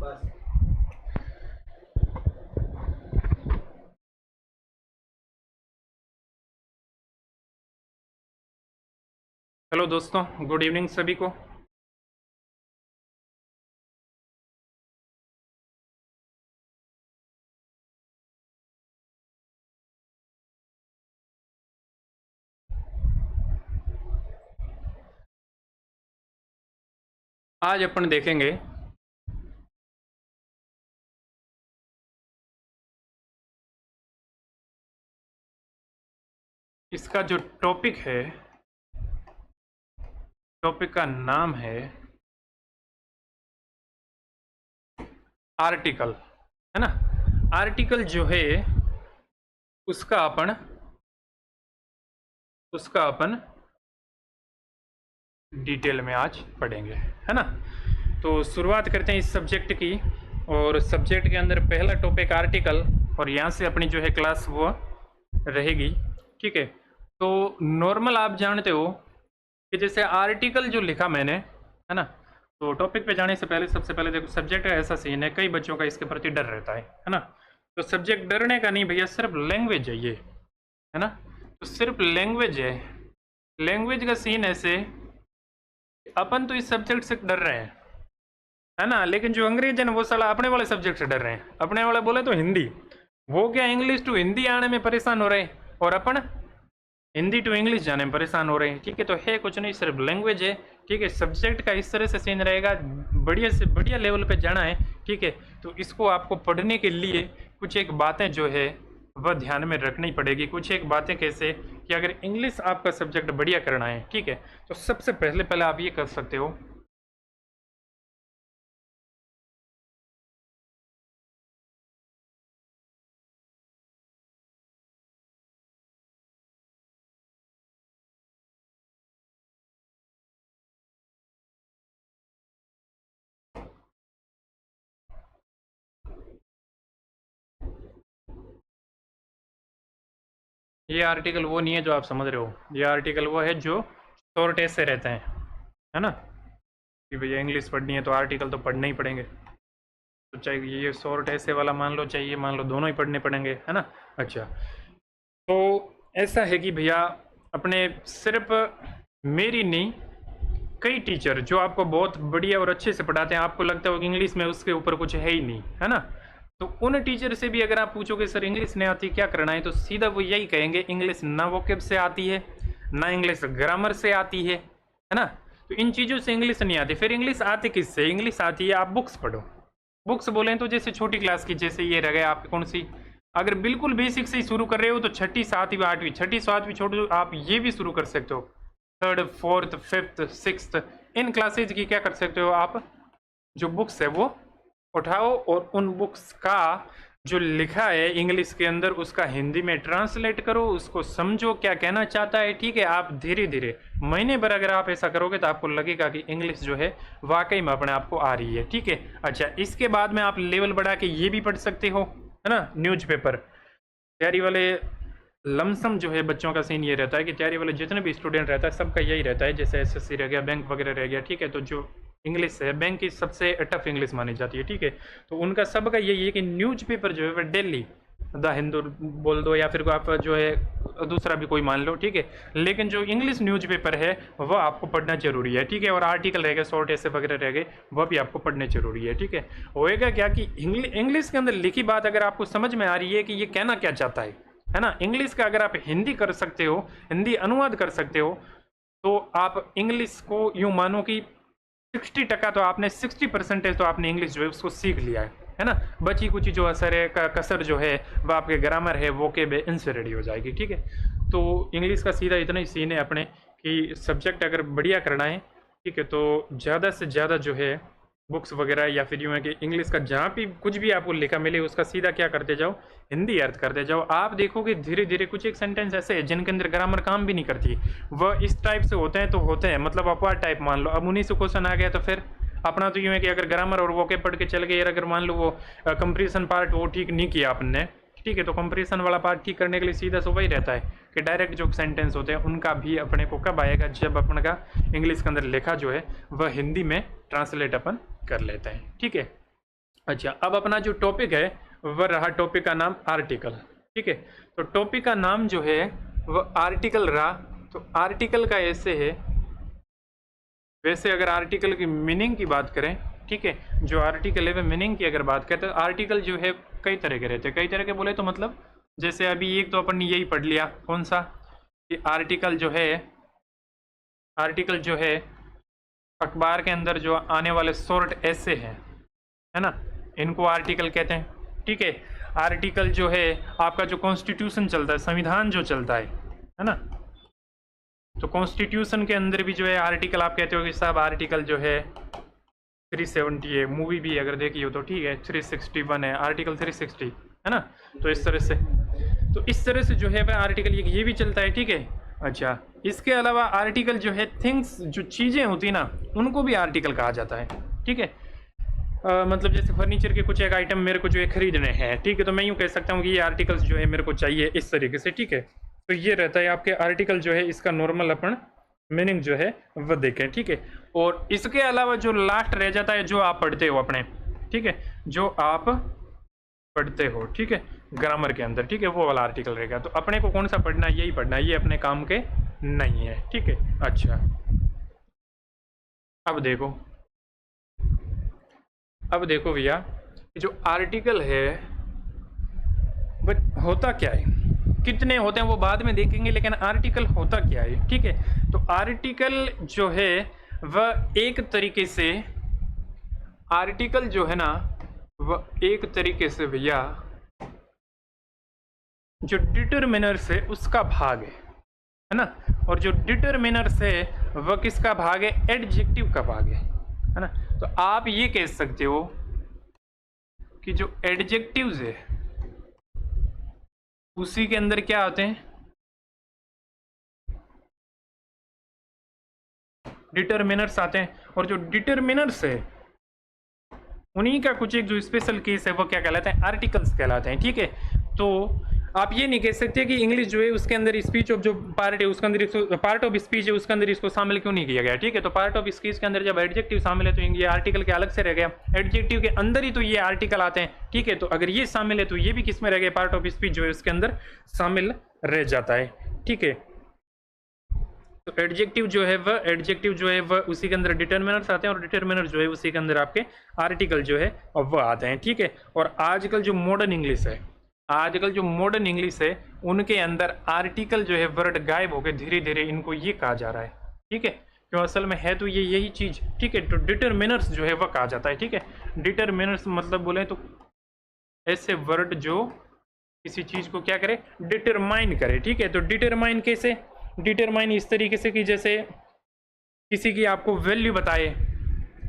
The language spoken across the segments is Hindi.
हेलो दोस्तों, गुड इवनिंग सभी को। आज अपन देखेंगे इसका जो टॉपिक है, टॉपिक का नाम है आर्टिकल, है ना। आर्टिकल जो है उसका अपन डिटेल में आज पढ़ेंगे, है ना। तो शुरुआत करते हैं इस सब्जेक्ट की, और सब्जेक्ट के अंदर पहला टॉपिक आर्टिकल, और यहाँ से अपनी जो है क्लास वो रहेगी, ठीक है। तो नॉर्मल आप जानते हो कि जैसे आर्टिकल जो लिखा मैंने, है ना। तो टॉपिक पे जाने से पहले सबसे पहले देखो, सब्जेक्ट का ऐसा सीन है, कई बच्चों का इसके प्रति डर रहता है ना। तो सब्जेक्ट डरने का नहीं भैया, सिर्फ लैंग्वेज है ये, है ना। तो सिर्फ लैंग्वेज है। लैंग्वेज का सीन ऐसे, अपन तो इस सब्जेक्ट से डर रहे हैं, है ना, लेकिन जो अंग्रेज है ना वो साला अपने वाले सब्जेक्ट से डर रहे हैं। अपने वाले बोले तो हिंदी, वो क्या इंग्लिश टू हिंदी आने में परेशान हो रहे हैं, और अपन हिंदी टू इंग्लिश जाने में परेशान हो रहे हैं, ठीक है। तो है कुछ नहीं, सिर्फ लैंग्वेज है, ठीक है। सब्जेक्ट का इस तरह से सीन रहेगा, बढ़िया से बढ़िया लेवल पे जाना है, ठीक है। तो इसको आपको पढ़ने के लिए कुछ एक बातें जो है वह ध्यान में रखनी पड़ेगी। कुछ एक बातें कैसे कि अगर इंग्लिश आपका सब्जेक्ट बढ़िया करना है, ठीक है, तो सबसे पहले आप ये कर सकते हो, ये आर्टिकल वो नहीं है जो आप समझ रहे हो। ये आर्टिकल वो है जो शॉर्ट ऐसे रहते हैं, है ना, कि भैया इंग्लिश पढ़नी है तो आर्टिकल तो पढ़ने ही पड़ेंगे। तो चाहे ये शॉर्ट ऐसे वाला मान लो, चाहिए मान लो, दोनों ही पढ़ने पड़ेंगे, है ना। अच्छा, तो ऐसा है कि भैया अपने सिर्फ मेरी नहीं, कई टीचर जो आपको बहुत बढ़िया और अच्छे से पढ़ाते हैं, आपको लगता है कि इंग्लिश में उसके ऊपर कुछ है ही नहीं, है ना। तो उन टीचर से भी अगर आप पूछोगे सर इंग्लिश नहीं आती क्या करना है, तो सीधा वो यही कहेंगे इंग्लिश ना वोकेब से आती है, ना इंग्लिश ग्रामर से आती है ना। तो इन चीज़ों से इंग्लिश नहीं आती। फिर इंग्लिश आती किससे? इंग्लिश आती है, आप बुक्स पढ़ो। बुक्स बोलें तो जैसे छोटी क्लास की, जैसे ये रह गया आपकी कौन सी, अगर बिल्कुल बेसिक से ही शुरू कर रहे हो तो छठी सातवीं आठवीं, छठी सातवीं छोड़ दो, आप ये भी शुरू कर सकते हो, थर्ड फोर्थ फिफ्थ सिक्स्थ, इन क्लासेज की क्या कर सकते हो आप, जो बुक्स है वो उठाओ, और उन बुक्स का जो लिखा है इंग्लिश के अंदर उसका हिंदी में ट्रांसलेट करो, उसको समझो क्या कहना चाहता है, ठीक है। आप धीरे धीरे महीने भर अगर आप ऐसा करोगे तो आपको लगेगा कि इंग्लिश जो है वाकई में अपने आप को आ रही है, ठीक है। अच्छा, इसके बाद में आप लेवल बढ़ा के ये भी पढ़ सकते हो, है ना, न्यूज़पेपर। तैयारी वाले लमसम जो है बच्चों का सीन ये रहता है कि तैयारी वाले जितने भी स्टूडेंट रहता है सबका यही रहता है, जैसे एसएससी रह गया, बैंक वगैरह रह गया, ठीक है। तो जो इंग्लिश है बैंक की सबसे टफ इंग्लिश मानी जाती है, ठीक है। तो उनका सबका यही है कि न्यूज़पेपर जो है वह डेली, द हिंदू बोल दो या फिर आप जो है दूसरा भी कोई मान लो, ठीक है, लेकिन जो इंग्लिश न्यूज़पेपर है वह आपको पढ़ना जरूरी है, ठीक है। और आर्टिकल रहेगा, शॉर्ट ऐसे वगैरह रह गए, वह भी आपको पढ़ने जरूरी है, ठीक है। होएगा क्या कि इंग्लिश के अंदर लिखी बात अगर आपको समझ में आ रही है कि ये कहना क्या चाहता है ना, इंग्लिश का अगर आप हिंदी कर सकते हो, हिंदी अनुवाद कर सकते हो, तो आप इंग्लिश को यूं मानो कि 60% तो आपने 60% तो आपने इंग्लिश जो है उसको सीख लिया है ना। बची कुछ जो असर है कसर जो है वह आपके ग्रामर है, वोकेब है, इनसे रेडी हो जाएगी, ठीक है। तो इंग्लिश का सीधा इतना ही सीन है अपने कि सब्जेक्ट अगर बढ़िया करना है, ठीक है, तो ज़्यादा से ज़्यादा जो है बुक्स वगैरह या फिर यूँ है कि इंग्लिश का जहाँ भी कुछ भी आपको लिखा मिले उसका सीधा क्या करते जाओ, हिंदी अर्थ करते जाओ। आप देखोगे धीरे धीरे कुछ एक सेंटेंस ऐसे है जिनके अंदर ग्रामर काम भी नहीं करती, वह इस टाइप से होते हैं, तो होते हैं मतलब अपवाद टाइप मान लो। अब उन्हीं से क्वेश्चन आ गया तो फिर अपना तो यूँ है कि अगर ग्रामर और वोके पढ़ के चल गए, अगर मान लो वो कंप्रीसन पार्ट वो ठीक नहीं किया आपने, ठीक है, तो कंप्रीसन वाला पार्ट ठीक करने के लिए सीधा से वही रहता है कि डायरेक्ट जो सेंटेंस होते हैं उनका भी अपने को कब आएगा, जब अपन का इंग्लिश के अंदर लिखा जो है वह हिंदी में ट्रांसलेट अपन कर लेते हैं, ठीक है। अच्छा, अब अपना जो टॉपिक है वह रहा, टॉपिक का नाम आर्टिकल। ठीक है, तो टॉपिक का नाम जो है वह आर्टिकल रहा। तो आर्टिकल का ऐसे है, वैसे अगर आर्टिकल की मीनिंग की बात करें, ठीक है, जो आर्टिकल है वह मीनिंग की अगर बात करें तो आर्टिकल जो है कई तरह के रहते हैं। कई तरह के बोले तो मतलब जैसे अभी एक तो अपन ने यही पढ़ लिया, कौन सा, कि आर्टिकल जो है, आर्टिकल जो है अखबार के अंदर जो आने वाले शॉर्ट ऐसे हैं, है ना, इनको आर्टिकल कहते हैं। ठीक है, आर्टिकल जो है आपका जो कॉन्स्टिट्यूशन चलता है, संविधान जो चलता है ना, तो कॉन्स्टिट्यूशन के अंदर भी जो है आर्टिकल आप कहते हो कि साहब आर्टिकल जो है 370 है, मूवी भी अगर देखी हो तो ठीक है 361 है, आर्टिकल 360 है ना, तो इस तरह से जो है वह आर्टिकल ये भी चलता है। ठीक है, अच्छा, इसके अलावा आर्टिकल जो है थिंग्स, जो चीज़ें होती ना, उनको भी आर्टिकल कहा जाता है। ठीक है, मतलब जैसे फर्नीचर के कुछ एक आइटम मेरे को जो है खरीदने हैं, ठीक है, तो मैं यूँ कह सकता हूँ कि ये आर्टिकल्स जो है मेरे को चाहिए इस तरीके से। ठीक है, तो ये रहता है आपके आर्टिकल जो है, इसका नॉर्मल अपन मीनिंग जो है वह देखें। ठीक है, और इसके अलावा जो लास्ट रह जाता है, जो आप पढ़ते हो अपने, ठीक है, जो आप पढ़ते हो, ठीक है, ग्रामर के अंदर, ठीक है, वो वाला आर्टिकल रहेगा। तो अपने को कौन सा पढ़ना है, यही पढ़ना है, ये अपने काम के नहीं है। ठीक है, अच्छा, अब देखो भैया, जो आर्टिकल है वह होता क्या है, कितने होते हैं वो बाद में देखेंगे, लेकिन आर्टिकल होता क्या है। ठीक है, तो आर्टिकल जो है वह एक तरीके से, आर्टिकल जो है ना वह एक तरीके से भैया जो डिटरमिनर्स है उसका भाग है ना, और जो डिटरमिनर्स है वह किसका भाग है, एडजेक्टिव का भाग है ना। तो आप ये कह सकते हो कि जो एडजेक्टिव्स है उसी के अंदर क्या होते हैं, डिटरमिनर्स आते हैं, और जो डिटरमिनर्स है उन्हीं का कुछ एक जो स्पेशल केस है वो क्या कहलाते हैं, आर्टिकल्स कहलाते हैं। ठीक है, तो आप ये नहीं कह सकते कि इंग्लिश जो है उसके अंदर स्पीच ऑफ जो पार्ट है उसके अंदर, पार्ट ऑफ स्पीच है उसके अंदर इसको शामिल क्यों नहीं किया गया। ठीक है, तो पार्ट ऑफ स्पीच के अंदर जब एडजेक्टिव शामिल है तो ये आर्टिकल के अलग से रह गया, एडजेक्टिव के अंदर ही तो ये आर्टिकल आते हैं। ठीक है, तो अगर ये शामिल है तो ये भी किस में रह गया, पार्ट ऑफ स्पीच जो है उसके अंदर शामिल रह जाता है। ठीक है, तो एडजेक्टिव जो है वह उसी के अंदर डिटरमिनर्स आते हैं, और डिटरमिनर जो है उसी के अंदर आपके आर्टिकल जो है वह आते हैं। ठीक है, और आजकल जो मॉडर्न इंग्लिश है उनके अंदर आर्टिकल जो है वर्ड गायब हो गए धीरे धीरे, इनको ये कहा जा रहा है। ठीक है, क्यों, असल में है तो ये यही चीज। ठीक है, तो डिटरमिनर्स जो है वह कहा जाता है। ठीक है, डिटरमिनर्स मतलब बोले तो ऐसे वर्ड जो किसी चीज को क्या करे, डिटरमाइन करे। ठीक है, तो डिटरमाइन कैसे, डिटरमाइन इस तरीके से कि जैसे किसी की आपको वैल्यू बताए,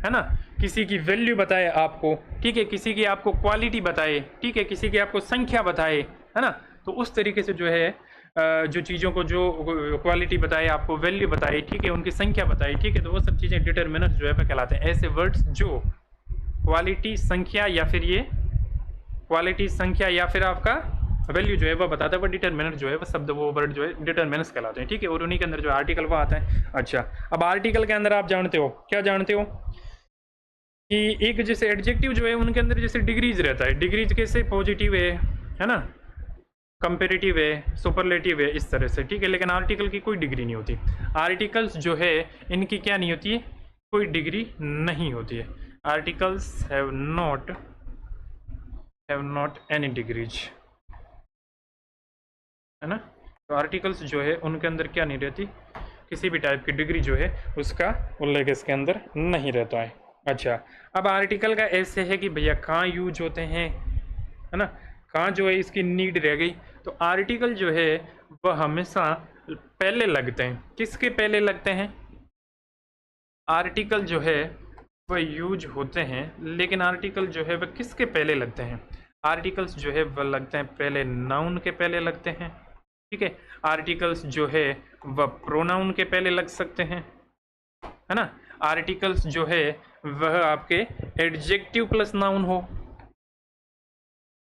है ना, किसी की वैल्यू बताए आपको, ठीक है, किसी की आपको क्वालिटी बताए, ठीक है, किसी की आपको संख्या बताए, है ना, तो उस तरीके से जो है जो चीज़ों को जो क्वालिटी बताए, आपको वैल्यू बताए, ठीक है, उनकी संख्या बताई, ठीक है, तो वो सब चीज़ें डिटरमिनर्स जो है कहलाते हैं। ऐसे वर्ड्स जो क्वालिटी, संख्या या फिर ये क्वालिटी, संख्या या फिर आपका वैल्यू जो है वो बताता है, वो डिटरमिनर जो है वो शब्द, वो वर्ड जो है डिटरमिनर्स कहलाते हैं। ठीक है, और उन्हीं के अंदर जो आर्टिकल वो आता है। अच्छा, अब आर्टिकल के अंदर आप जानते हो, क्या जानते हो कि एक जैसे एडजेक्टिव जो है उनके अंदर जैसे डिग्रीज रहता है, डिग्रीज कैसे, पॉजिटिव है ना, कंपेरेटिव है, सुपरलेटिव है, इस तरह से। ठीक है, लेकिन आर्टिकल की कोई डिग्री नहीं होती। आर्टिकल्स जो है इनकी क्या नहीं होती है, कोई डिग्री नहीं होती है। Articles have not any degrees, है ना। तो आर्टिकल्स जो है उनके अंदर क्या नहीं रहती, किसी भी टाइप की डिग्री जो है उसका उल्लेख इसके अंदर नहीं रहता है। अच्छा, अब आर्टिकल का ऐसे है कि भैया कहाँ यूज होते हैं, है ना, कहाँ जो है इसकी नीड रह गई। तो आर्टिकल जो है वह हमेशा पहले लगते हैं। किसके पहले लगते हैं, आर्टिकल जो है वह यूज होते हैं, लेकिन आर्टिकल जो है वह किसके पहले लगते हैं, आर्टिकल्स जो है वह लगते हैं पहले नाउन के पहले लगते हैं। ठीक है, आर्टिकल्स जो है वह प्रोनाउन के पहले लग सकते हैं, है ना। आर्टिकल्स जो है वह आपके एडजेक्टिव प्लस नाउन हो,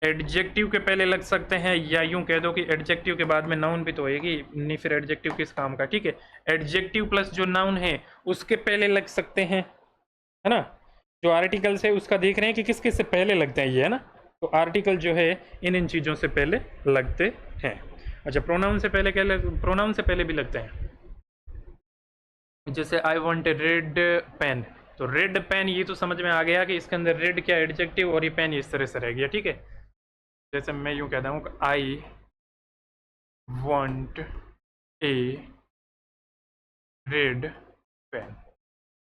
एडजेक्टिव के पहले लग सकते हैं, या यूं कह दो कि एडजेक्टिव के बाद में नाउन भी तो होएगी, नहीं फिर एडजेक्टिव किस काम का। ठीक है, एडजेक्टिव प्लस जो नाउन है उसके पहले लग सकते हैं, है ना। जो आर्टिकल्स है उसका देख रहे हैं कि किस किस से पहले लगते हैं ये, है ना। तो आर्टिकल जो है इन चीज़ों से पहले लगते हैं। अच्छा, प्रोनाउन से पहले क्या प्रोनाउन से पहले भी लगते हैं। जैसे I want a red pen, तो रेड पेन ये तो समझ में आ गया कि इसके अंदर रेड क्या एडजेक्टिव और ये पेन इस तरह से रह गया, ठीक है। जैसे मैं यूँ कहता हूँ I want a red pen,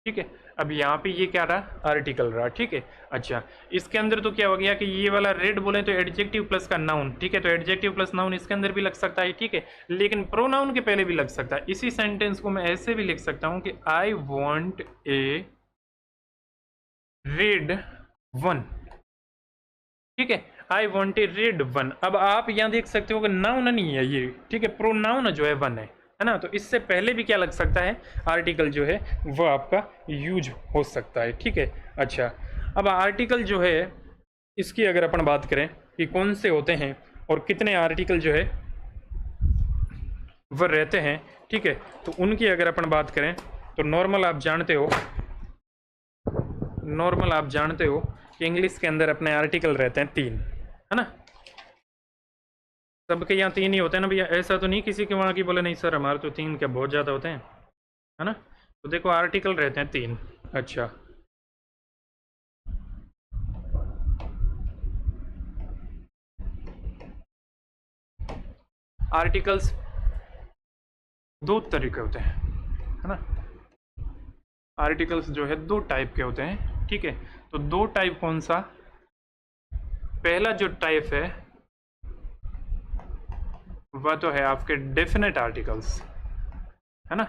ठीक है। अब यहाँ पे ये क्या रहा, आर्टिकल रहा, ठीक है। अच्छा, इसके अंदर तो क्या हो गया कि ये वाला रेड बोले तो एडजेक्टिव प्लस का नाउन, ठीक है। तो एडजेक्टिव प्लस नाउन इसके अंदर भी लग सकता है, ठीक है। लेकिन प्रोनाउन के पहले भी लग सकता है। इसी सेंटेंस को मैं ऐसे भी लिख सकता हूँ कि आई वॉन्ट ए रेड वन, ठीक है। I want a red one. अब आप यहाँ देख सकते हो कि नाउन नहीं है ये, ठीक है, प्रोनाउन जो है वन है ना। तो इससे पहले भी क्या लग सकता है, आर्टिकल जो है वो आपका यूज हो सकता है, ठीक है। अच्छा, अब आर्टिकल जो है इसकी अगर अपन बात करें कि कौन से होते हैं और कितने आर्टिकल जो है वह रहते हैं, ठीक है, तो उनकी अगर अपन बात करें तो नॉर्मल आप जानते हो कि इंग्लिश के अंदर अपने आर्टिकल रहते हैं 3, है ना। सबके यहाँ 3 ही होते हैं ना भैया, ऐसा तो नहीं किसी के वहाँ की बोले नहीं सर हमारे तो 3 क्या बहुत ज़्यादा होते हैं, है ना। तो देखो आर्टिकल रहते हैं 3। अच्छा, आर्टिकल्स 2 तरीके होते हैं, है ना। आर्टिकल्स जो है 2 टाइप के होते हैं, ठीक है। तो 2 टाइप कौन सा, पहला जो टाइप है वह तो है आपके डेफिनेट आर्टिकल्स, है ना।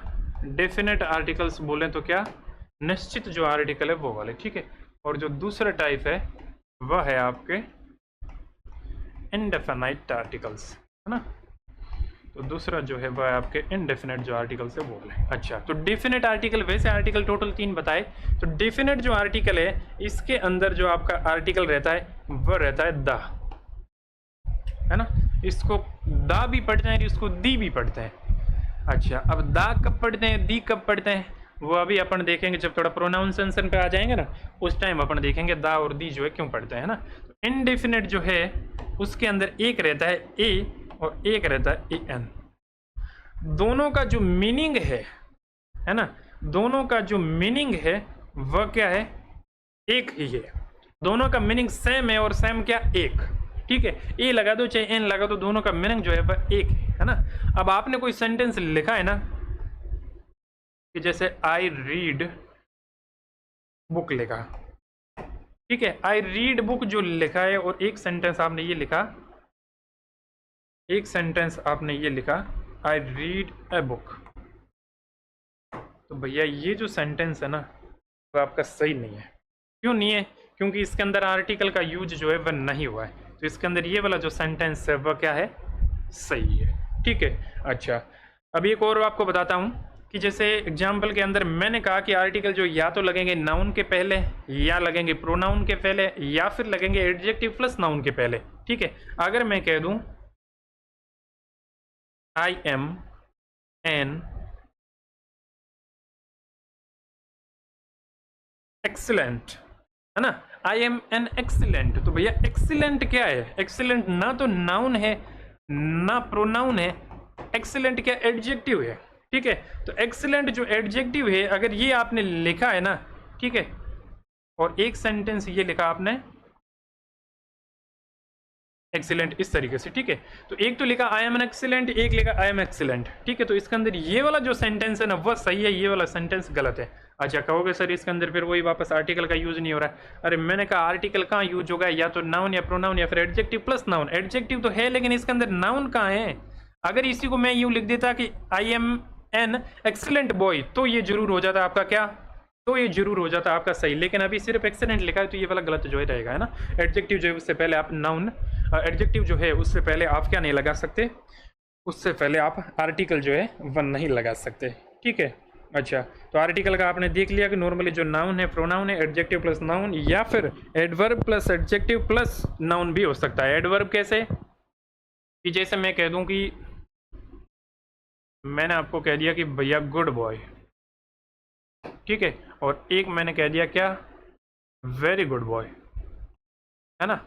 डेफिनेट आर्टिकल्स बोलें तो क्या, निश्चित जो आर्टिकल है वो वाले, ठीक है। और जो दूसरा टाइप है वह है आपके इनडेफिनाइट आर्टिकल्स, है ना। तो दूसरा जो है वह आपके इनडेफिनेट जो आर्टिकल्स है वो वाले। अच्छा, तो डेफिनेट आर्टिकल, वैसे आर्टिकल टोटल 3 बताए, तो डेफिनेट जो आर्टिकल है इसके अंदर जो आपका आर्टिकल रहता है वह रहता है द, है ना। इसको दा भी पढ़ते हैं, इसको दी भी पढ़ते हैं। अच्छा, अब दा कब पढ़ते हैं, दी कब पढ़ते हैं, वो अभी अपन देखेंगे जब थोड़ा प्रोनाउंसिएशन पे आ जाएंगे ना, उस टाइम अपन देखेंगे दा और दी जो है क्यों पढ़ते हैं, है ना। तो इनडेफिनेट जो है उसके अंदर एक रहता है ए और एक रहता है ए एन। दोनों का जो मीनिंग है ना, दोनों का जो मीनिंग है वह क्या है, एक ही है। दोनों का मीनिंग सेम है और सेम क्या, एक, ठीक है। ए लगा दो चाहे एन लगा दो, दोनों का मीनिंग जो है वह एक है ना। अब आपने कोई सेंटेंस लिखा है ना कि जैसे आई रीड बुक लिखा, ठीक है। आई रीड बुक जो लिखा है और एक सेंटेंस आपने ये लिखा, एक सेंटेंस आपने ये लिखा आई रीड ए बुक, तो भैया ये जो सेंटेंस है ना वो आपका सही नहीं है। क्यों नहीं है, क्योंकि इसके अंदर आर्टिकल का यूज जो है वह नहीं हुआ है। तो इसके अंदर ये वाला जो सेंटेंस है वह क्या है, सही है, ठीक है। अच्छा, अब एक और आपको बताता हूँ कि जैसे एग्जाम्पल के अंदर मैंने कहा कि आर्टिकल जो या तो लगेंगे नाउन के पहले, या लगेंगे प्रोनाउन के पहले, या फिर लगेंगे एडजेक्टिव प्लस नाउन के पहले, ठीक है। अगर मैं कह दूं आई एम एन एक्सीलेंट, है ना, आई एम एन एक्सीलेंट, तो भैया एक्सीलेंट क्या है, एक्सीलेंट ना तो नाउन है ना प्रोनाउन है, एक्सीलेंट क्या एडजेक्टिव है, ठीक है। तो एक्सीलेंट जो एडजेक्टिव है अगर ये आपने लिखा है ना, ठीक है, और एक सेंटेंस ये लिखा आपने एक्सीलेंट इस तरीके से, ठीक है। तो एक तो लिखा आई एम एन एक्सीलेंट, एक लिखा आई एम एक्सीलेंट, ठीक है। तो इसके अंदर ये वाला जो सेंटेंस है ना वह सही है, ये वाला सेंटेंस गलत है। अच्छा, कहोगे सर इसके अंदर फिर वही वापस आर्टिकल का यूज नहीं हो रहा है। अरे मैंने कहा आर्टिकल कहाँ यूज होगा, या तो नाउन या प्रोनाउन या फिर एडजेक्टिव प्लस नाउन। एडजेक्टिव तो है लेकिन इसके अंदर नाउन कहाँ है। अगर इसी को मैं यूँ लिख देता कि I am an excellent boy, तो ये जरूर हो जाता आपका क्या, तो ये जरूर हो जाता आपका सही। लेकिन अभी सिर्फ एक्सीलेंट लिखा है तो ये वाला गलत जो है रहेगा, है ना। एडजेक्टिव जो है उससे पहले आप नाउन, एडजेक्टिव जो है उससे पहले आप क्या नहीं लगा सकते, उससे पहले आप आर्टिकल जो है वन नहीं लगा सकते, ठीक है। अच्छा, तो आर्टिकल का आपने देख लिया कि नॉर्मली जो नाउन है प्रोनाउन है, एडजेक्टिव प्लस नाउन, या फिर adverb plus adjective plus noun भी हो सकता है। एडवर्ब कैसे, कि जैसे मैं कह दूं कि मैंने आपको कह दिया कि भैया गुड बॉय, ठीक है, और एक मैंने कह दिया क्या वेरी गुड बॉय, है ना।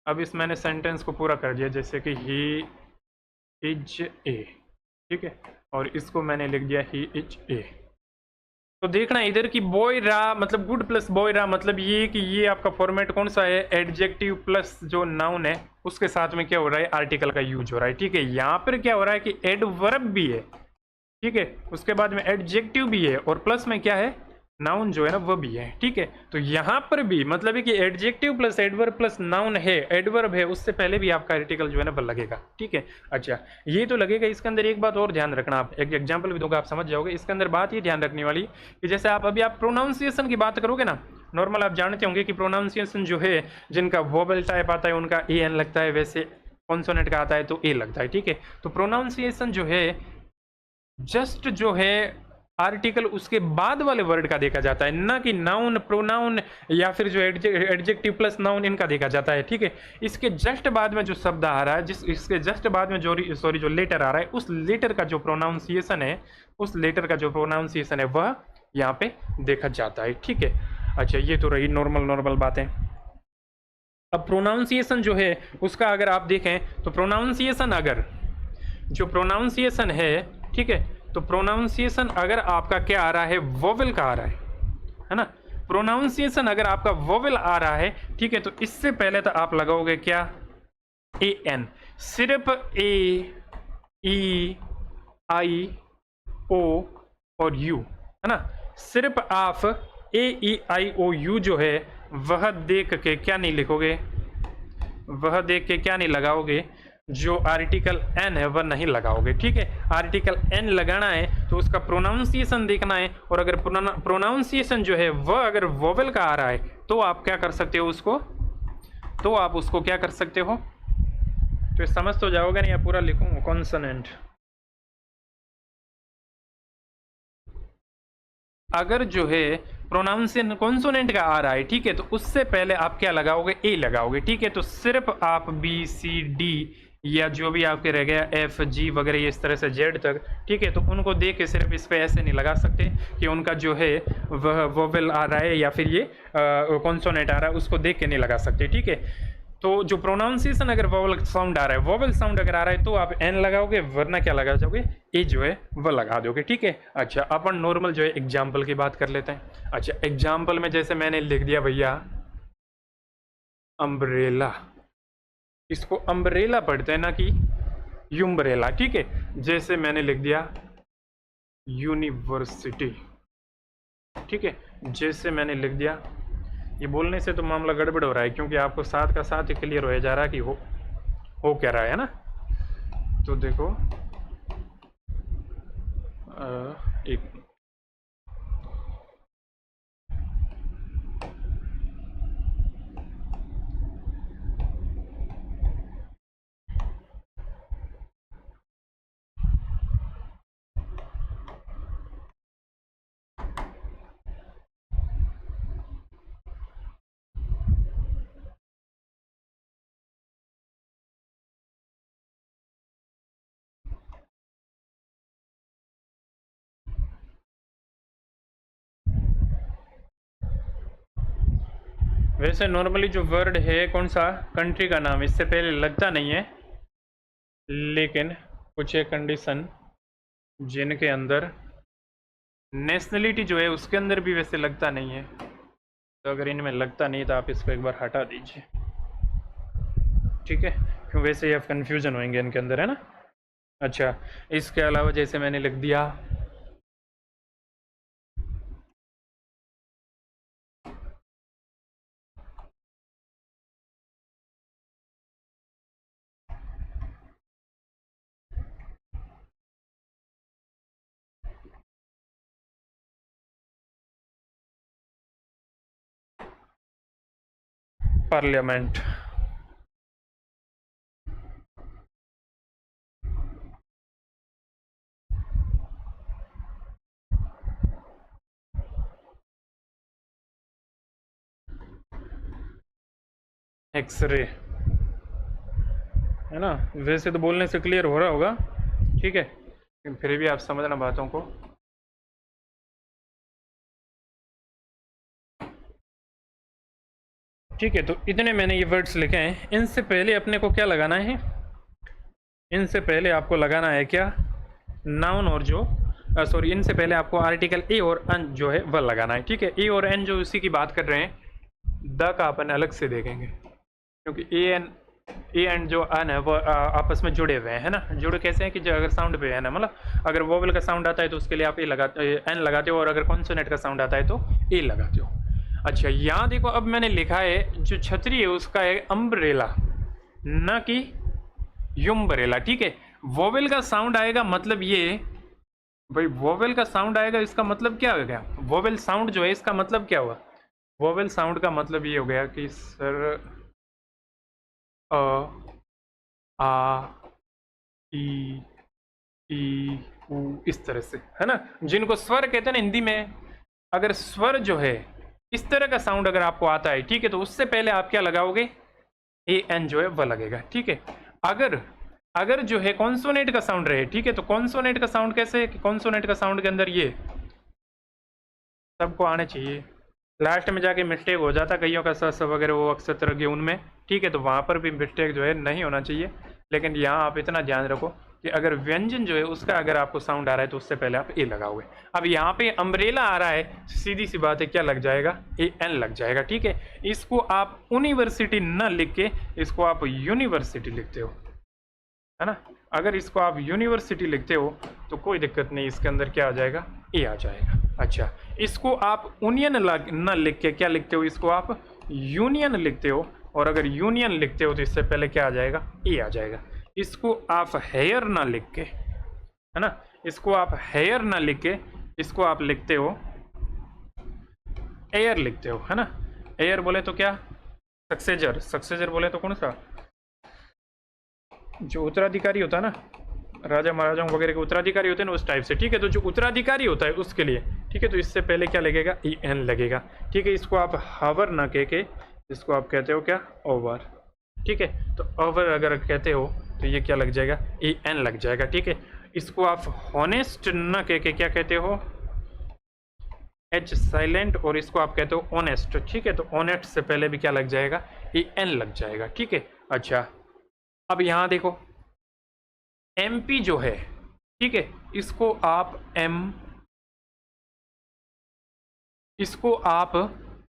अब इस मैंने सेंटेंस को पूरा कर दिया, जैसे कि ही इज ए, ठीक है, और इसको मैंने लिख दिया ही इज ए। तो देखना इधर की बॉय रहा मतलब गुड प्लस बॉय रहा, मतलब ये कि ये आपका फॉर्मेट कौन सा है, एडजेक्टिव प्लस जो नाउन है उसके साथ में क्या हो रहा है, आर्टिकल का यूज हो रहा है, ठीक है। यहाँ पर क्या हो रहा है कि एडवर्ब भी है, ठीक है, उसके बाद में एडजेक्टिव भी है, और प्लस में क्या है, नाउन जो है ना वो भी है, ठीक है। तो यहाँ पर भी मतलब है कि adjective plus adverb plus noun है, एडवर्ब है, उससे पहले भी आपका आर्टिकल जो है ना वो लगेगा, ठीक है। अच्छा, ये तो लगेगा। इसके अंदर एक बात और ध्यान रखना, आप एक एग्जाम्पल भी दूंगा, आप समझ जाओगे। इसके अंदर बात ये ध्यान रखने वाली कि जैसे आप अभी आप प्रोनाउंसिएशन की बात करोगे ना, नॉर्मल आप जानते होंगे कि प्रोनाउंसिएशन जो है, जिनका वोवेल टाइप आता है उनका ए एन लगता है, वैसे कॉन्सोनेंट का आता है तो ए लगता है, ठीक है। तो प्रोनाउंसिएशन जो है जस्ट जो है आर्टिकल उसके बाद वाले वर्ड का देखा जाता है, ना कि नाउन प्रोनाउन या फिर जो एडजेक्टिव प्लस नाउन इनका देखा जाता है, ठीक है। इसके जस्ट बाद में जो शब्द आ रहा है, इसके जस्ट बाद में जो जो लेटर आ रहा है, उस लेटर का जो प्रोनाउंसिएशन है, उस लेटर का जो प्रोनाउंसिएशन है वह यहाँ पे देखा जाता है, ठीक है। अच्छा, ये तो रही नॉर्मल बातें। अब प्रोनाउंसिएशन जो है उसका अगर आप देखें तो प्रोनाउंसिएशन अगर जो प्रोनाउंसिएशन है, ठीक है, तो प्रोनाउंसिएशन अगर आपका क्या आ रहा है, वोवेल का आ रहा है ना। प्रोनाउंसिएशन अगर आपका वोवेल आ रहा है, ठीक है, तो इससे पहले तो आप लगाओगे क्या, ए एन। सिर्फ ए ई आई ओ और यू, है ना। सिर्फ आप ए ई आई ओ यू जो है वह देख के क्या नहीं लिखोगे, वह देख के क्या नहीं लगाओगे, जो आर्टिकल एन है वह नहीं लगाओगे, ठीक है। आर्टिकल एन लगाना है तो उसका प्रोनाउंसिएशन देखना है, और अगर प्रोनाउंसिएशन जो है वह अगर वोवेल का आ रहा है तो आप क्या कर सकते हो उसको, तो आप उसको क्या कर सकते हो, तो समझ तो जाओगे नहीं, या पूरा लिखूंगा कॉन्सोनेंट। अगर जो है प्रोनाउंसिएशन कॉन्सोनेंट का आ रहा है, ठीक है, तो उससे पहले आप क्या लगाओगे, ए लगाओगे, ठीक है। तो सिर्फ आप बी सी डी या जो भी आपके रह गया एफ जी वगैरह इस तरह से जेड तक, ठीक है, तो उनको देख के सिर्फ इस पे ऐसे नहीं लगा सकते कि उनका जो है वह वोवेल आ रहा है या फिर ये कॉन्सोनेंट आ रहा है, उसको देख के नहीं लगा सकते, ठीक है। तो जो प्रोनाउंसिएशन अगर वोवेल साउंड आ रहा है, वोवेल साउंड अगर आ रहा है तो आप एन लगाओगे, वरना क्या लगा जाओगे, ए जो है वह लगा दोगे, ठीक है। अच्छा, अपन नॉर्मल जो है एग्जाम्पल की बात कर लेते हैं। अच्छा, एग्जाम्पल में जैसे मैंने लिख दिया भैया अम्ब्रेला, इसको अम्ब्रेला पढ़ते हैं ना कि यूम्ब्रेला, ठीक है। जैसे मैंने लिख दिया यूनिवर्सिटी, ठीक है, जैसे मैंने लिख दिया, ये बोलने से तो मामला गड़बड़ हो रहा है, क्योंकि आपको साथ का साथ ही क्लियर हो जा रहा है कि हो क्या रहा है ना। तो देखो एक वैसे नॉर्मली जो वर्ड है कौन सा, कंट्री का नाम इससे पहले लगता नहीं है, लेकिन कुछ एक कंडीशन जिनके अंदर नेशनलिटी जो है उसके अंदर भी वैसे लगता नहीं है, तो अगर इनमें लगता नहीं तो आप इसको एक बार हटा दीजिए, ठीक है, क्यों वैसे ही आप कन्फ्यूजन होंगे इनके अंदर, है ना। अच्छा, इसके अलावा जैसे मैंने लिख दिया पार्लियामेंट, एक्सरे, है ना। वैसे तो बोलने से क्लियर हो रहा होगा, ठीक है, फिर भी आप समझना बातों को। ठीक है, तो इतने मैंने ये वर्ड्स लिखे हैं। इनसे पहले अपने को क्या लगाना है, इनसे पहले आपको लगाना है क्या, नाउन और जो सॉरी इनसे पहले आपको आर्टिकल ए और एन जो है वह लगाना है। ठीक है, ए और एन जो इसी की बात कर रहे हैं, द का अपन अलग से देखेंगे क्योंकि ए एंड जो एन है वो आपस में जुड़े हुए हैं, है ना। जुड़े कैसे हैं कि जो अगर साउंड पे है ना, मतलब अगर वोवेल का साउंड आता है तो उसके लिए आप ए लगाते एन लगाते हो, और अगर कॉन्सोनेंट का साउंड आता है तो ए लगाते हो। अच्छा, यहाँ देखो अब मैंने लिखा है जो छतरी है उसका है अम्ब्रेला, ना कि युम्ब्रेला। ठीक है, वोवेल का साउंड आएगा मतलब ये भाई, वोवेल का साउंड आएगा इसका मतलब क्या हो गया, वोवेल साउंड जो है इसका मतलब क्या हुआ, वोवेल साउंड का मतलब ये हो गया कि सर अ आ ई ई उ इस तरह से, है ना, जिनको स्वर कहते हैं ना हिंदी में। अगर स्वर जो है इस तरह का साउंड अगर आपको आता है, ठीक है, तो उससे पहले आप क्या लगाओगे, ए एन जो है वह लगेगा। ठीक है, अगर जो है कॉन्सोनेंट का साउंड रहे, ठीक है, तो कॉन्सोनेंट का साउंड कैसे है कि कॉन्सोनेंट का साउंड के अंदर ये सबको आने चाहिए, लास्ट में जाके मिस्टेक हो जाता कईयों का स वगैरह वो अक्सर तरह के उनमें। ठीक है, तो वहाँ पर भी मिस्टेक जो है नहीं होना चाहिए, लेकिन यहाँ आप इतना ध्यान रखो कि अगर व्यंजन जो है उसका अगर आपको साउंड आ रहा है तो उससे पहले आप ए लगाओगे। अब यहाँ पे अम्ब्रेला आ रहा है, सीधी सी बात है क्या लग जाएगा, ए एन लग जाएगा। ठीक है, इसको आप यूनिवर्सिटी न लिख के इसको आप यूनिवर्सिटी लिखते हो, है ना। अगर इसको आप यूनिवर्सिटी लिखते हो तो कोई दिक्कत नहीं, इसके अंदर क्या आ जाएगा, ए आ जाएगा। अच्छा, इसको आप यूनियन न लिख के क्या लिखते हो, इसको आप यूनियन लिखते हो, और अगर यूनियन लिखते हो तो इससे पहले क्या आ जाएगा, ए आ जाएगा। इसको आप हेयर ना लिख के, है ना, इसको आप हेयर ना लिख के इसको आप लिखते हो एयर लिखते हो, है ना। एयर बोले तो क्या, सक्सेजर, सक्सेजर बोले तो कौन सा, जो उत्तराधिकारी होता है ना, राजा महाराजाओं वगैरह के उत्तराधिकारी होते हैं ना, उस टाइप से। ठीक है, तो जो उत्तराधिकारी होता है उसके लिए, ठीक है, तो इससे पहले क्या लगेगा, ई एन लगेगा। ठीक है, इसको आप हावर ना कह के इसको आप कहते हो क्या, ओवर। ठीक है, तो ओवर अगर कहते हो तो ये क्या लग जाएगा, ई एन लग जाएगा। ठीक है, इसको आप हॉनेस्ट ना कह के क्या कहते हो, एच साइलेंट, और इसको आप कहते हो ऑनेस्ट। ठीक है, तो ऑनेस्ट से पहले भी क्या लग जाएगा, ई एन लग जाएगा। ठीक है, अच्छा अब यहाँ देखो एमपी जो है, ठीक है, इसको आप इसको आप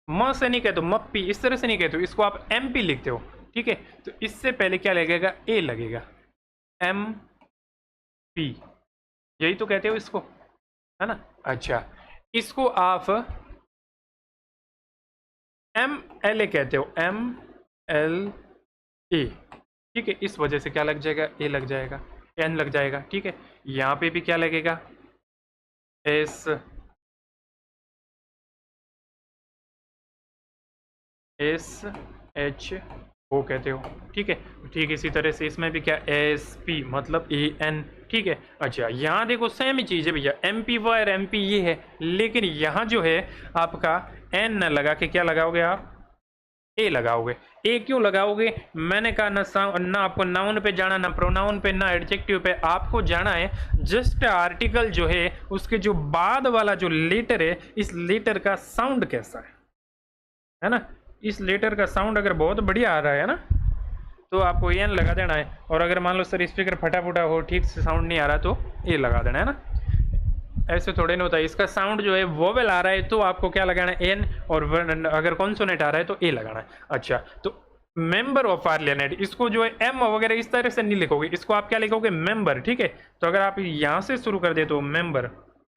म से नहीं कहते, मप्पी इस तरह से नहीं कहते, इसको आप एमपी लिखते हो। ठीक है, तो इससे पहले क्या लगेगा, ए लगेगा, एम पी, यही तो कहते हो इसको, है ना। अच्छा, इसको आप एम एल ए कहते हो, एम एल ए। ठीक है, इस वजह से क्या लग जाएगा, ए लग जाएगा, एन लग जाएगा। ठीक है, यहाँ पे भी क्या लगेगा, एस एस एच ओ कहते हो। ठीक है, ठीक इसी तरह से इसमें भी क्या, एस पी मतलब ए एन। ठीक है, अच्छा यहाँ देखो सेम ही चीज़ है भैया, एम पी वो और एम पी ये है, लेकिन यहाँ जो है आपका एन न लगा के क्या लगाओगे आप, ए लगाओगे। ए क्यों लगाओगे, मैंने कहा ना आपको नाउन पे जाना, ना प्रोनाउन पे, ना एडजेक्टिव पे, आपको जाना है जस्ट आर्टिकल जो है उसके जो बाद वाला जो लेटर है, इस लेटर का साउंड कैसा है ना। इस लेटर का साउंड अगर बहुत बढ़िया आ रहा है ना तो आपको एन लगा देना है, और अगर मान लो सर स्पीकर फटा फुटा हो, ठीक से साउंड नहीं आ रहा तो ए लगा देना है ना। ऐसे थोड़े नहीं होता है, इसका साउंड जो है वोवेल आ रहा है तो आपको क्या लगाना है, एन, और अगर कॉन्सोनेंट आ रहा है तो ए लगाना है। अच्छा, तो मेंबर ऑफ पार्लियामेंट, इसको जो है एम वगैरह इस तरह से नहीं लिखोगे, इसको आप क्या लिखोगे, मेंबर। ठीक है, तो अगर आप यहाँ से शुरू कर दे तो मेंबर,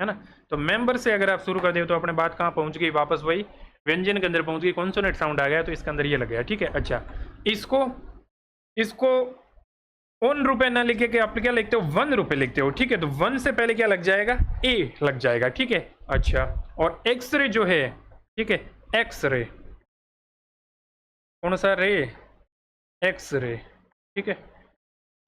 है ना, तो मेंबर से अगर आप शुरू कर दे तो अपने बात कहाँ पहुँच गई, वापस वही व्यंजन के अंदर पहुँच गई, कॉन्सोनेंट साउंड आ गया तो इसके अंदर ये लग गया। ठीक है, अच्छा इसको 1 रुपये ना लिखे के आप क्या लिखते हो, 1 रुपये लिखते हो। ठीक है, तो 1 से पहले क्या लग जाएगा, ए लग जाएगा। ठीक है, अच्छा, और एक्सरे जो है, ठीक है, एक्सरे, कौन सा रे, एक्सरे। ठीक है,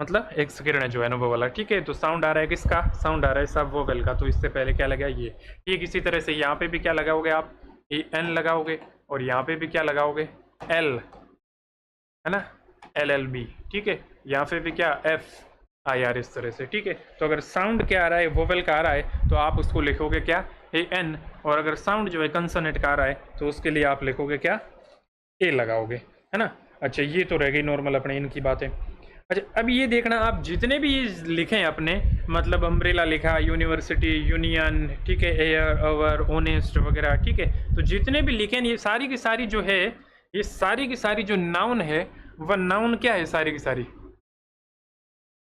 मतलब एक्स किरण जो है ना वो वाला। ठीक है, तो साउंड आ रहा है किसका, साउंड आ रहा है सब वोवेल का, तो इससे पहले क्या लगा ये। ठीक, इसी तरह से यहाँ पे भी क्या लगाओगे आप, ए एन लगाओगे, और यहाँ पे भी क्या लगाओगे, एल, है ना, एल एल बी। ठीक है, यहाँ पे भी क्या, एफ आई आर, इस तरह से। ठीक है, तो अगर साउंड क्या आ रहा है, वोवेल का आ रहा है तो आप उसको लिखोगे क्या, ए एन, और अगर साउंड जो है कंसोनेंट का आ रहा है तो उसके लिए आप लिखोगे क्या, ए लगाओगे, है ना। अच्छा ये तो रह गई नॉर्मल अपने इनकी बातें। अच्छा अब ये देखना आप जितने भी ये लिखें अपने, मतलब अम्ब्रेला लिखा, यूनिवर्सिटी, यूनियन, ठीक है, एयर, अवर, ओनेस्ट वगैरह, ठीक है, तो जितने भी लिखें ये सारी की सारी जो है, ये सारी की सारी जो नाउन है वह नाउन क्या है, सारी की सारी,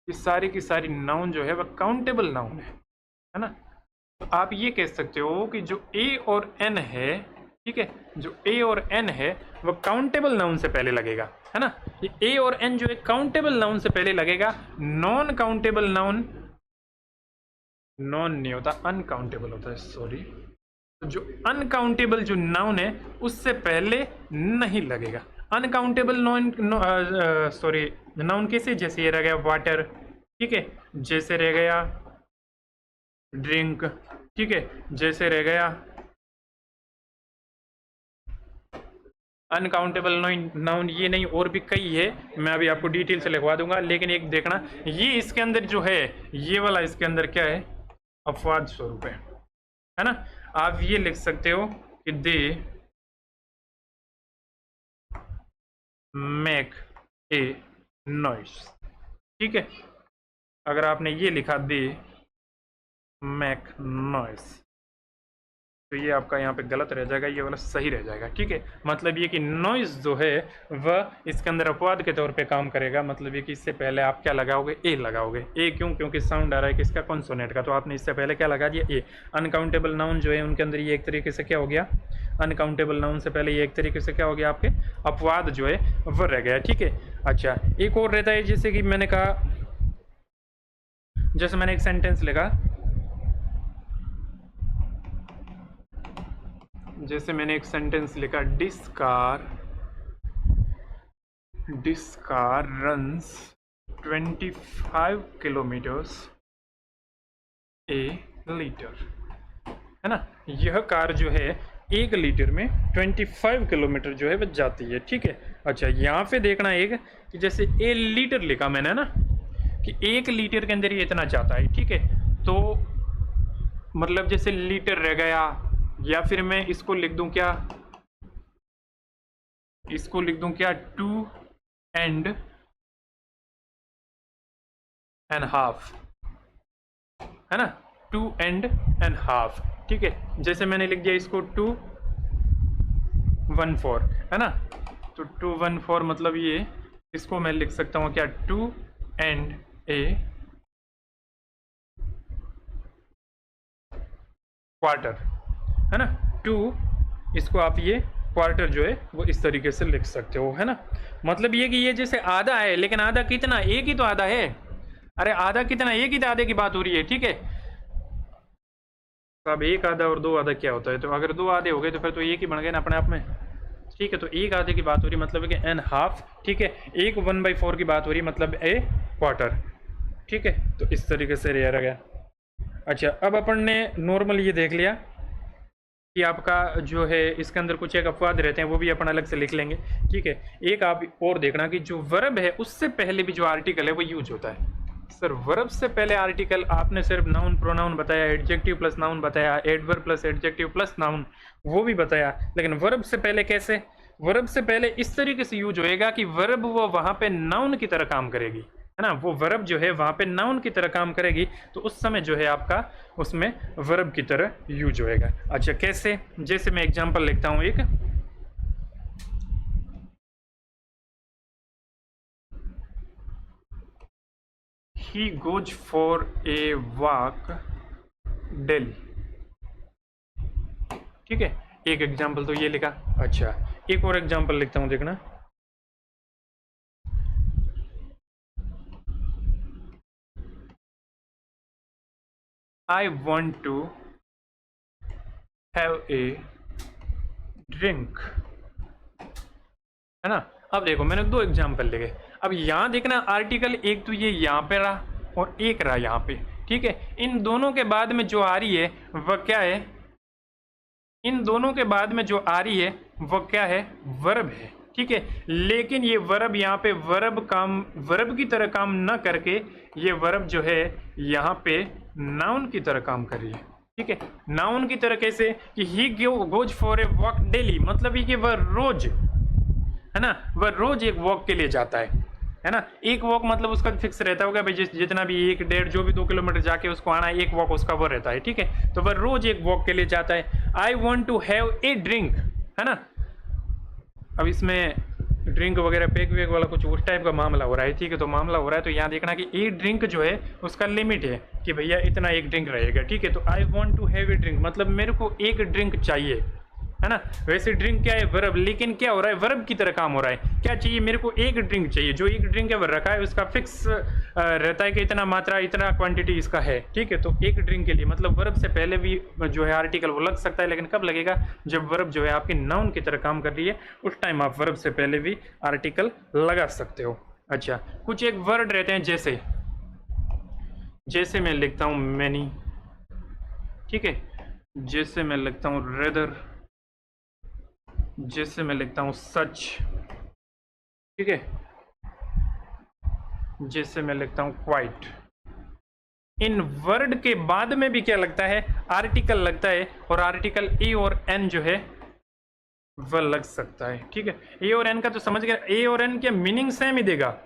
ये सारी की सारी नाउन जो है वह काउंटेबल नाउन है ना। तो आप ये कह सकते हो कि जो ए और एन है, ठीक है, जो ए और एन है वह काउंटेबल नाउन से पहले लगेगा, है ना। ये ए और एन जो है काउंटेबल नाउन से पहले लगेगा। नॉन काउंटेबल नाउन, नॉन नहीं होता, अनकाउंटेबल होता है, सॉरी। तो जो अनकाउंटेबल जो नाउन है उससे पहले नहीं लगेगा। अनकाउंटेबल नॉन, सॉरी, नाउन कैसे, जैसे ये रह गया वाटर, ठीक है, जैसे रह गया ड्रिंक, ठीक है, जैसे रह गया अनकाउंटेबल नाउन, ये नहीं और भी कई है, मैं अभी आपको डिटेल से लिखवा दूंगा। लेकिन एक देखना ये इसके अंदर जो है, ये वाला इसके अंदर क्या है, अपवाद स्वरूप है ना। आप ये लिख सकते हो कि दे मेक ए नॉइस, ठीक है। अगर आपने ये लिखा दे मेक नॉइस, तो ये आपका यहाँ पे गलत रह जाएगा, ये वाला सही रह जाएगा, ठीक है। मतलब ये कि नॉइस जो है वह इसके अंदर अपवाद के तौर पे काम करेगा। मतलब ये कि इससे पहले आप क्या लगाओगे, ए लगाओगे। ए क्यों, क्योंकि साउंड आ रहा है किसका, कॉन्सोनेंट का, तो आपने इससे पहले क्या लगा दिया, ए। अनकाउंटेबल नाउन जो है उनके अंदर ये एक तरीके से क्या हो गया, अनकाउंटेबल नाउन से पहले ये एक तरीके से क्या हो गया, आपके अपवाद जो है वह रह गया, ठीक है। अच्छा एक और रहता है, जैसे कि मैंने कहा, जैसे मैंने एक सेंटेंस लिखा, जैसे मैंने एक सेंटेंस लिखा, डिस्कार रन्स 25 किलोमीटर्स ए लीटर, है ना। यह कार जो है 1 लीटर में 25 किलोमीटर जो है वह जाती है, ठीक है। अच्छा यहाँ पे देखना एक कि जैसे ए लीटर लिखा मैंने ना, कि 1 लीटर के अंदर ये इतना जाता है, ठीक है। तो मतलब जैसे लीटर रह गया, या फिर मैं इसको लिख दूं क्या, इसको लिख दूं क्या, 2 एंड हाफ, है ना, 2 एंड हाफ, ठीक है। जैसे मैंने लिख दिया इसको 214, है ना। तो 214 मतलब ये, इसको मैं लिख सकता हूँ क्या, 2 एंड ए क्वार्टर, है ना। 2, इसको आप ये क्वार्टर जो है वो इस तरीके से लिख सकते हो, है ना। मतलब ये कि ये जैसे आधा है, लेकिन आधा कितना, एक ही तो आधा है। अरे आधा कितना, एक ही तो आधे की बात हो रही है, ठीक है। तो अब एक आधा और 2 आधा क्या होता है, तो अगर 2 आधे हो गए तो फिर तो एक ही बन गए ना अपने आप में, ठीक है। तो एक आधे की बात हो रही मतलब है कि एन हाफ, ठीक है। एक 1/4 की बात हो रही मतलब ए क्वार्टर, ठीक है। तो इस तरीके से रह गया। अच्छा अब अपन ने नॉर्मल ये देख लिया कि आपका जो है इसके अंदर कुछ एक अपवाद रहते हैं, वो भी अपन अलग से लिख लेंगे, ठीक है। एक आप और देखना कि जो वर्ब है उससे पहले भी जो आर्टिकल है वो यूज होता है। सर वर्ब से पहले आर्टिकल, आपने सिर्फ नाउन प्रोनाउन बताया, एडजेक्टिव प्लस नाउन बताया, adverb plus adjective plus noun वो भी बताया, लेकिन वर्ब से पहले कैसे, वर्ब से पहले इस तरीके से यूज होएगा कि वर्ब वो वहां पे नाउन की तरह काम करेगी, है ना। वो वर्ब जो है वहां पे नाउन की तरह काम करेगी, तो उस समय जो है आपका उसमें वर्ब की तरह यूज होएगा। अच्छा कैसे, जैसे मैं एग्जांपल लिखता हूं एक, he goes for a walk daily, ठीक है। एक एग्जांपल तो ये लिखा। अच्छा एक और एग्जांपल लिखता हूं, देखना, I want to have a drink, है ना। अब देखो मैंने 2 एग्जाम्पल लिखे। अब यहाँ देखना आर्टिकल एक तो ये यहाँ पे रहा और एक रहा यहाँ पे, ठीक है। इन दोनों के बाद में जो आ रही है वह क्या है, इन दोनों के बाद में जो आ रही है वह क्या है, वर्ब है, ठीक है। लेकिन ये वर्ब यहाँ पे वर्ब की तरह काम न करके ये वर्ब जो है यहाँ पे नाउन की तरह काम कर रही है, ठीक है। नाउन की तरह कैसे, कि he goes for a walk daily, मतलब ये कि वह रोज है ना, वह रोज एक वॉक के लिए जाता है ना। एक वॉक मतलब उसका फिक्स रहता होगा भाई, जितना भी 1 1.5 जो भी 2 किलोमीटर जाके उसको आना है, एक वॉक उसका वो रहता है, ठीक है। तो वह रोज एक वॉक के लिए जाता है। I want to have a drink, है ना। अब इसमें ड्रिंक वगैरह पैक वैक वाला कुछ उस टाइप का मामला हो रहा है, ठीक है। तो मामला हो रहा है तो यहाँ देखना कि एक ड्रिंक जो है उसका लिमिट है कि भैया इतना एक ड्रिंक रहेगा, ठीक है। तो I want to have a drink मतलब मेरे को एक ड्रिंक चाहिए, है ना। वैसे ड्रिंक क्या है, वर्ब, लेकिन क्या हो रहा है, वर्ब की तरह काम हो रहा है। क्या चाहिए, मेरे को एक ड्रिंक चाहिए। जो एक ड्रिंक है वो रखा है, उसका फिक्स रहता है कि इतना मात्रा, इतना क्वांटिटी इसका है, ठीक है। तो एक ड्रिंक के लिए मतलब वर्ब से पहले भी जो है आर्टिकल वो लग सकता है, लेकिन कब लगेगा, जब वर्ब जो है आपकी नाउन की तरह काम कर रही है, उस टाइम आप वर्ब से पहले भी आर्टिकल लगा सकते हो। अच्छा, कुछ एक वर्ड रहते हैं, जैसे मैं लिखता हूँ मैनी, ठीक है। जैसे मैं लिखता हूँ रेदर, जैसे मैं लिखता हूं सच, ठीक है। जैसे मैं लिखता हूं क्वाइट। इन वर्ड के बाद में भी क्या लगता है, आर्टिकल लगता है, और आर्टिकल ए और एन जो है वह लग सकता है, ठीक है। ए और एन का तो समझ गया, ए और एन क्या मीनिंग सेम ही देगा,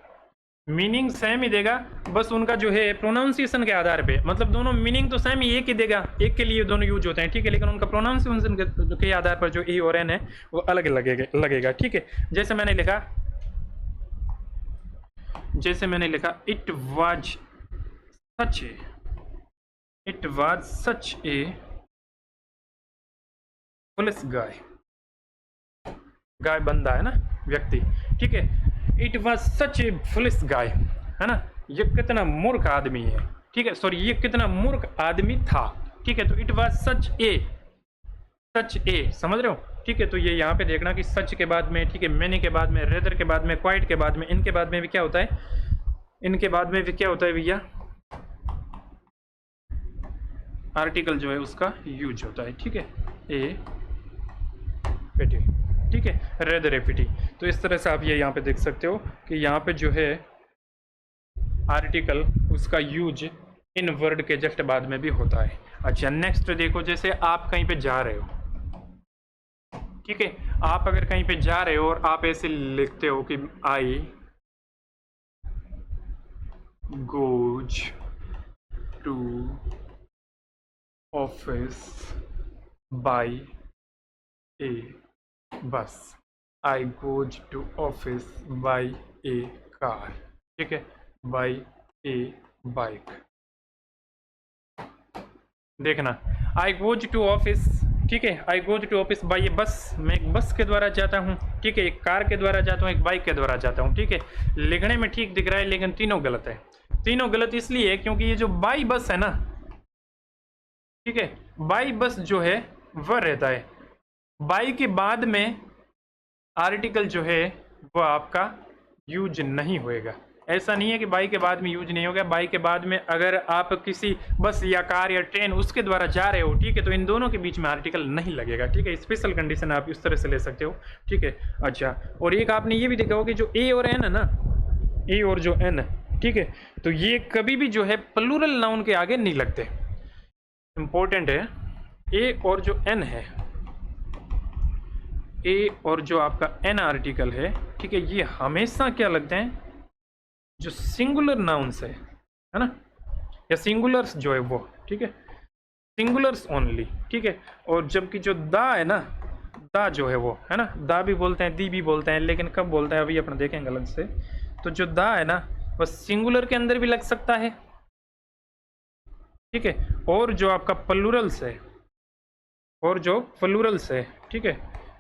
मीनिंग सेम ही देगा, बस उनका जो है प्रोनाउंसिएशन के आधार पे, मतलब दोनों मीनिंग तो सेम ही एक ही देगा, एक के लिए दोनों यूज होते हैं, ठीक है। लेकिन उनका प्रोनाउंसिएशन के आधार पर जो ए और एन है वो अलग लगेगा, ठीक है। जैसे मैंने लिखा it was such a police guy, guy बंदा है ना, व्यक्ति, ठीक है। It was such a police guy, है ना। ये कितना मूर्ख आदमी है, ठीक है, सॉरी ये कितना मूर्ख आदमी था, ठीक है। तो इट वाज सच ए, समझ रहे हो, ठीक है। तो ये यहाँ पे देखना कि सच के बाद में, ठीक है, मैनी के बाद में, रेदर के बाद में, क्वाइट के बाद में, इनके बाद में भी क्या होता है, इनके बाद में भी क्या होता है भैया, आर्टिकल जो है उसका यूज होता है, ठीक है। ए पेटी, ठीक है, रेदर एपिटी। तो इस तरह से आप ये यहाँ पे देख सकते हो कि यहाँ पे जो है आर्टिकल उसका यूज इन वर्ड के जस्ट बाद में भी होता है। अच्छा, नेक्स्ट देखो, जैसे आप कहीं पे जा रहे हो, ठीक है, आप अगर कहीं पे जा रहे हो और आप ऐसे लिखते हो कि I goes to office by a bus, I goes to office by a car, ठीक है, बाय ए बाइक। देखना, आई गोज टू ऑफिस, ठीक है, आई goes to office by a बस, मैं एक बस के द्वारा जाता हूँ, ठीक है, एक कार के द्वारा जाता हूँ, एक बाइक के द्वारा जाता हूँ, ठीक है। लिखने में ठीक दिख रहा है लेकिन तीनों गलत है। तीनों गलत इसलिए है क्योंकि ये जो बाई बस है ना, ठीक है, बाई बस जो है वह रहता है, बाई के बाद में आर्टिकल जो है वह आपका यूज नहीं होएगा। ऐसा नहीं है कि बाई के बाद में यूज नहीं होगा, बाई के बाद में अगर आप किसी बस या कार या ट्रेन उसके द्वारा जा रहे हो, ठीक है, तो इन दोनों के बीच में आर्टिकल नहीं लगेगा, ठीक है। स्पेशल कंडीशन आप इस तरह से ले सकते हो, ठीक है। अच्छा, और एक आपने ये भी देखा होगा कि जो ए और एन है ना, ए और जो एन है, ठीक है, तो ये कभी भी जो है प्लूरल नाउन के आगे नहीं लगते। इंपॉर्टेंट है, ए और जो एन है, ए और जो आपका एन आर्टिकल है, ठीक है, ये हमेशा क्या लगते हैं, जो सिंगुलर नाउन्स है ना, या सिंगुलर्स जो है वो, ठीक है, सिंगुलर्स ओनली, ठीक है। और जबकि जो दा है ना, दा जो है वो, है ना, दा भी बोलते हैं, दी भी बोलते हैं, लेकिन कब बोलते हैं अभी अपना देखेंगे अलग से। तो जो दा है ना वो सिंगुलर के अंदर भी लग सकता है, ठीक है, और जो आपका प्लूरल्स है, और जो प्लूरल्स है, ठीक है,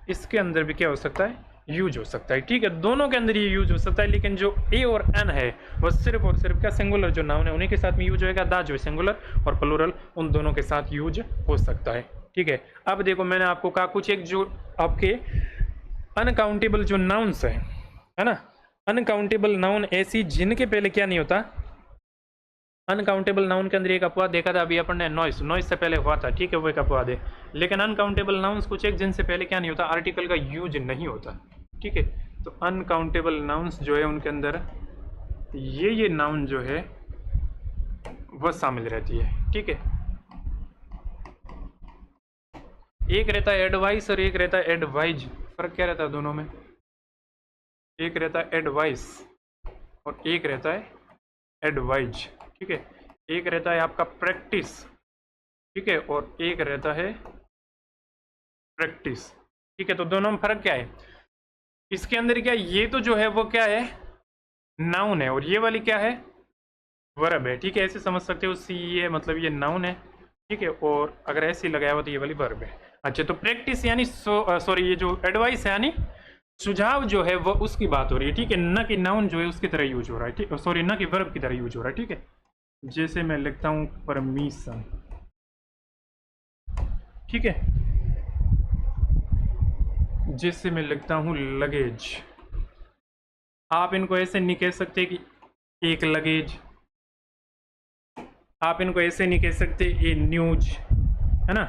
इसके अंदर भी क्या हो सकता है, यूज हो सकता है, ठीक है। दोनों के अंदर ये यूज हो सकता है, लेकिन जो ए और एन है वो सिर्फ और सिर्फ क्या, सिंगुलर जो नाउन है उन्हीं के साथ में यूज होएगा, दा जो सिंगुलर और प्लूरल उन दोनों के साथ यूज हो सकता है, ठीक है। अब देखो, मैंने आपको कहा कुछ एक जो आपके अनकाउंटेबल जो नाउन्स है ना, अनकाउंटेबल नाउन ऐसी जिनके पहले क्या नहीं होता, अनकाउंटेबल नाउन के अंदर एक अपवाद देखा था अभी अपन ने, नॉइस से पहले हुआ था, ठीक है, वो एक अपवाद है। लेकिन अनकाउंटेबल नाउन्स कुछ एक जिनसे पहले क्या नहीं होता, आर्टिकल का यूज नहीं होता, ठीक है। तो अनकाउंटेबल नाउन्स जो है उनके अंदर ये नाउन जो है वह शामिल रहती है, ठीक है। एक रहता है एडवाइस और एक रहता है एडवाइज, फर्क क्या रहता है दोनों में, एक रहता है एडवाइस और एक रहता है एडवाइज, ठीक है। एक रहता है आपका प्रैक्टिस, ठीक है, और एक रहता है प्रैक्टिस, ठीक है। तो दोनों में फर्क क्या है? इसके अंदर क्या, ये तो जो है वो क्या है, नाउन है, और ये वाली क्या है, वर्ब है, ठीक है। ऐसे समझ सकते हो, सी ये मतलब ये नाउन है, ठीक है, और अगर ऐसे लगाया हुआ तो ये वाली वर्ब है। अच्छा, तो प्रैक्टिस यानी सॉरी ये जो एडवाइस है यानी सुझाव जो है वो उसकी बात हो रही है, ठीक है, न कि नाउन जो है उसकी तरह यूज हो रहा है, ठीक, सॉरी न कि वर्ब की तरह यूज हो रहा है, ठीक है। जैसे मैं लिखता हूँ परमिशन, ठीक है, जैसे मैं लिखता हूँ लगेज, आप इनको ऐसे नहीं कह सकते कि एक लगेज, आप इनको ऐसे नहीं कह सकते ए न्यूज, है ना,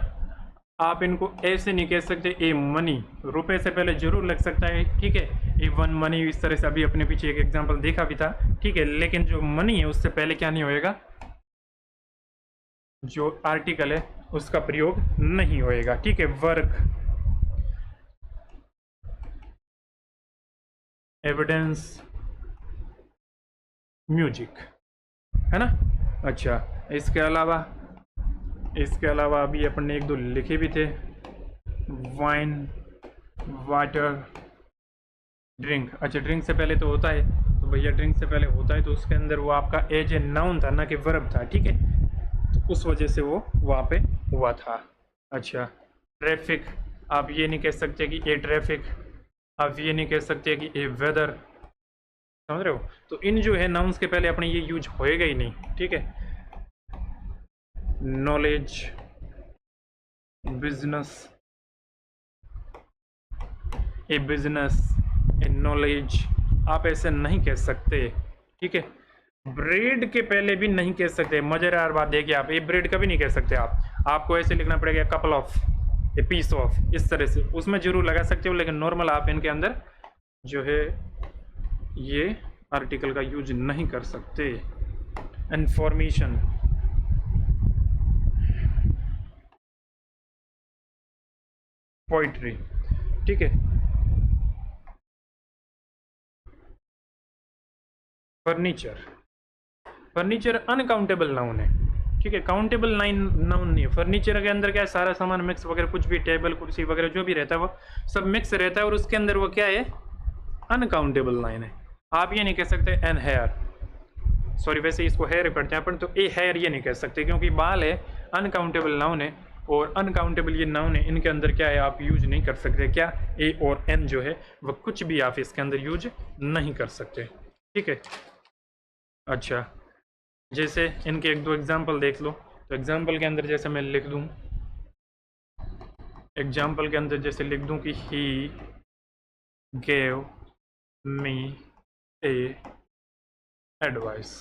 आप इनको ऐसे नहीं कह सकते ए मनी, रुपए से पहले जरूर लग सकता है, ठीक है, ए वन मनी, इस तरह से अभी अपने पीछे एक एग्जांपल देखा भी था, ठीक है, लेकिन जो मनी है उससे पहले क्या नहीं होएगा, जो आर्टिकल है उसका प्रयोग नहीं होएगा, ठीक है। वर्क, एविडेंस, म्यूजिक, है ना। अच्छा, इसके अलावा अभी अपन ने एक दो लिखे भी थे, वाइन, वाटर, ड्रिंक। अच्छा, ड्रिंक से पहले तो होता है, तो भैया ड्रिंक से पहले होता है तो उसके अंदर वो आपका एज ए नाउन था ना कि वर्ब था, ठीक है, तो उस वजह से वो वहाँ पे हुआ था। अच्छा, ट्रैफिक, आप ये नहीं कह सकते कि ए ट्रैफिक, आप ये नहीं कह सकते कि ए वेदर, समझ रहे हो। तो इन जो है नाउन्स के पहले अपने ये यूज होएगा ही नहीं, ठीक है। नॉलेज, बिजनेस, ए बिजनेस, ए नॉलेज, आप ऐसे नहीं कह सकते, ठीक है। ब्रेड के पहले भी नहीं कह सकते, मजेदार बात देखिए, आप ये ब्रेड कभी नहीं कह सकते आप, आपको ऐसे लिखना पड़ेगा couple of, a piece of, इस तरह से उसमें जरूर लगा सकते हो, लेकिन नॉर्मल आप इनके अंदर जो है ये आर्टिकल का यूज नहीं कर सकते। इंफॉर्मेशन, पोइट्री, ठीक है। फर्नीचर, फर्नीचर अनकाउंटेबल नाउन है, ठीक है, काउंटेबल नाउन नहीं है। फर्नीचर के अंदर क्या है, सारा सामान मिक्स वगैरह, कुछ भी टेबल कुर्सी वगैरह जो भी रहता है वो सब मिक्स रहता है, और उसके अंदर वो क्या है, अनकाउंटेबल नाउन है। आप ये नहीं कह सकते एन हेयर, सॉरी वैसे इसको हेयर पढ़ते हैं अपन, तो ए हेयर ये नहीं कह सकते क्योंकि बाल है, अनकाउंटेबल नाउन है, और अनकाउंटेबल ये नाउन है, इनके अंदर क्या है आप यूज नहीं कर सकते, क्या, ए और एन जो है वह कुछ भी आप इसके अंदर यूज नहीं कर सकते, ठीक है। अच्छा, जैसे इनके एक दो एग्जाम्पल देख लो, तो एग्जाम्पल के अंदर जैसे मैं लिख दूं, एग्जाम्पल के अंदर जैसे लिख दूं कि he gave me A advice,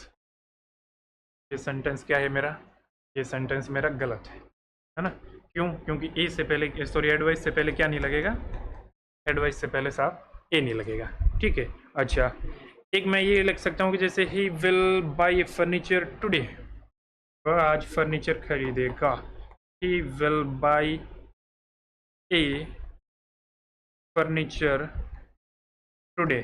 ये सेंटेंस क्या है मेरा, ये सेंटेंस मेरा गलत है ना, क्यों, क्योंकि ए से पहले, सॉरी एडवाइस से पहले क्या नहीं लगेगा, एडवाइस से पहले साहब ए नहीं लगेगा, ठीक है। अच्छा, एक मैं ये लिख सकता हूँ कि जैसे he will by furniture today, वह आज फर्नीचर खरीदेगा, he will by A furniture today,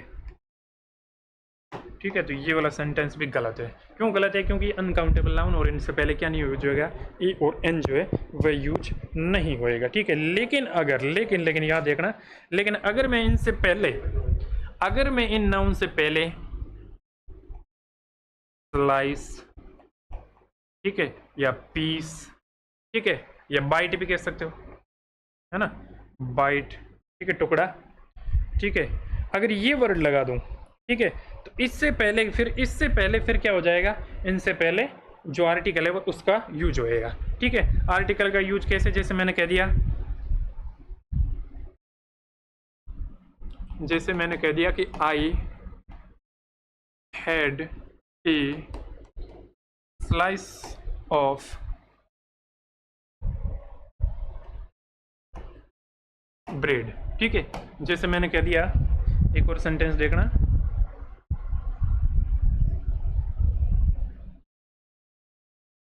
ठीक है। तो ये वाला सेंटेंस भी गलत है, क्यों गलत है, क्योंकि अनकाउंटेबल नाउन और इनसे पहले क्या नहीं यूज होगा, ई और एन जो है वह यूज नहीं होएगा, ठीक है। लेकिन अगर लेकिन याद देखना, लेकिन अगर मैं इनसे पहले, अगर मैं इन नाउन से पहले स्लाइस, ठीक है, या पीस, ठीक है, या बाइट भी कह सकते हो, है ना, बाइट, ठीक है, टुकड़ा, ठीक है, अगर ये वर्ड लगा दूं, ठीक है, तो इससे पहले फिर क्या हो जाएगा, इनसे पहले जो आर्टिकल है वो उसका यूज होएगा, ठीक है। आर्टिकल का यूज कैसे, जैसे मैंने कह दिया, जैसे मैंने कह दिया कि I had a slice of bread, ठीक है। जैसे मैंने कह दिया, एक और सेंटेंस देखना,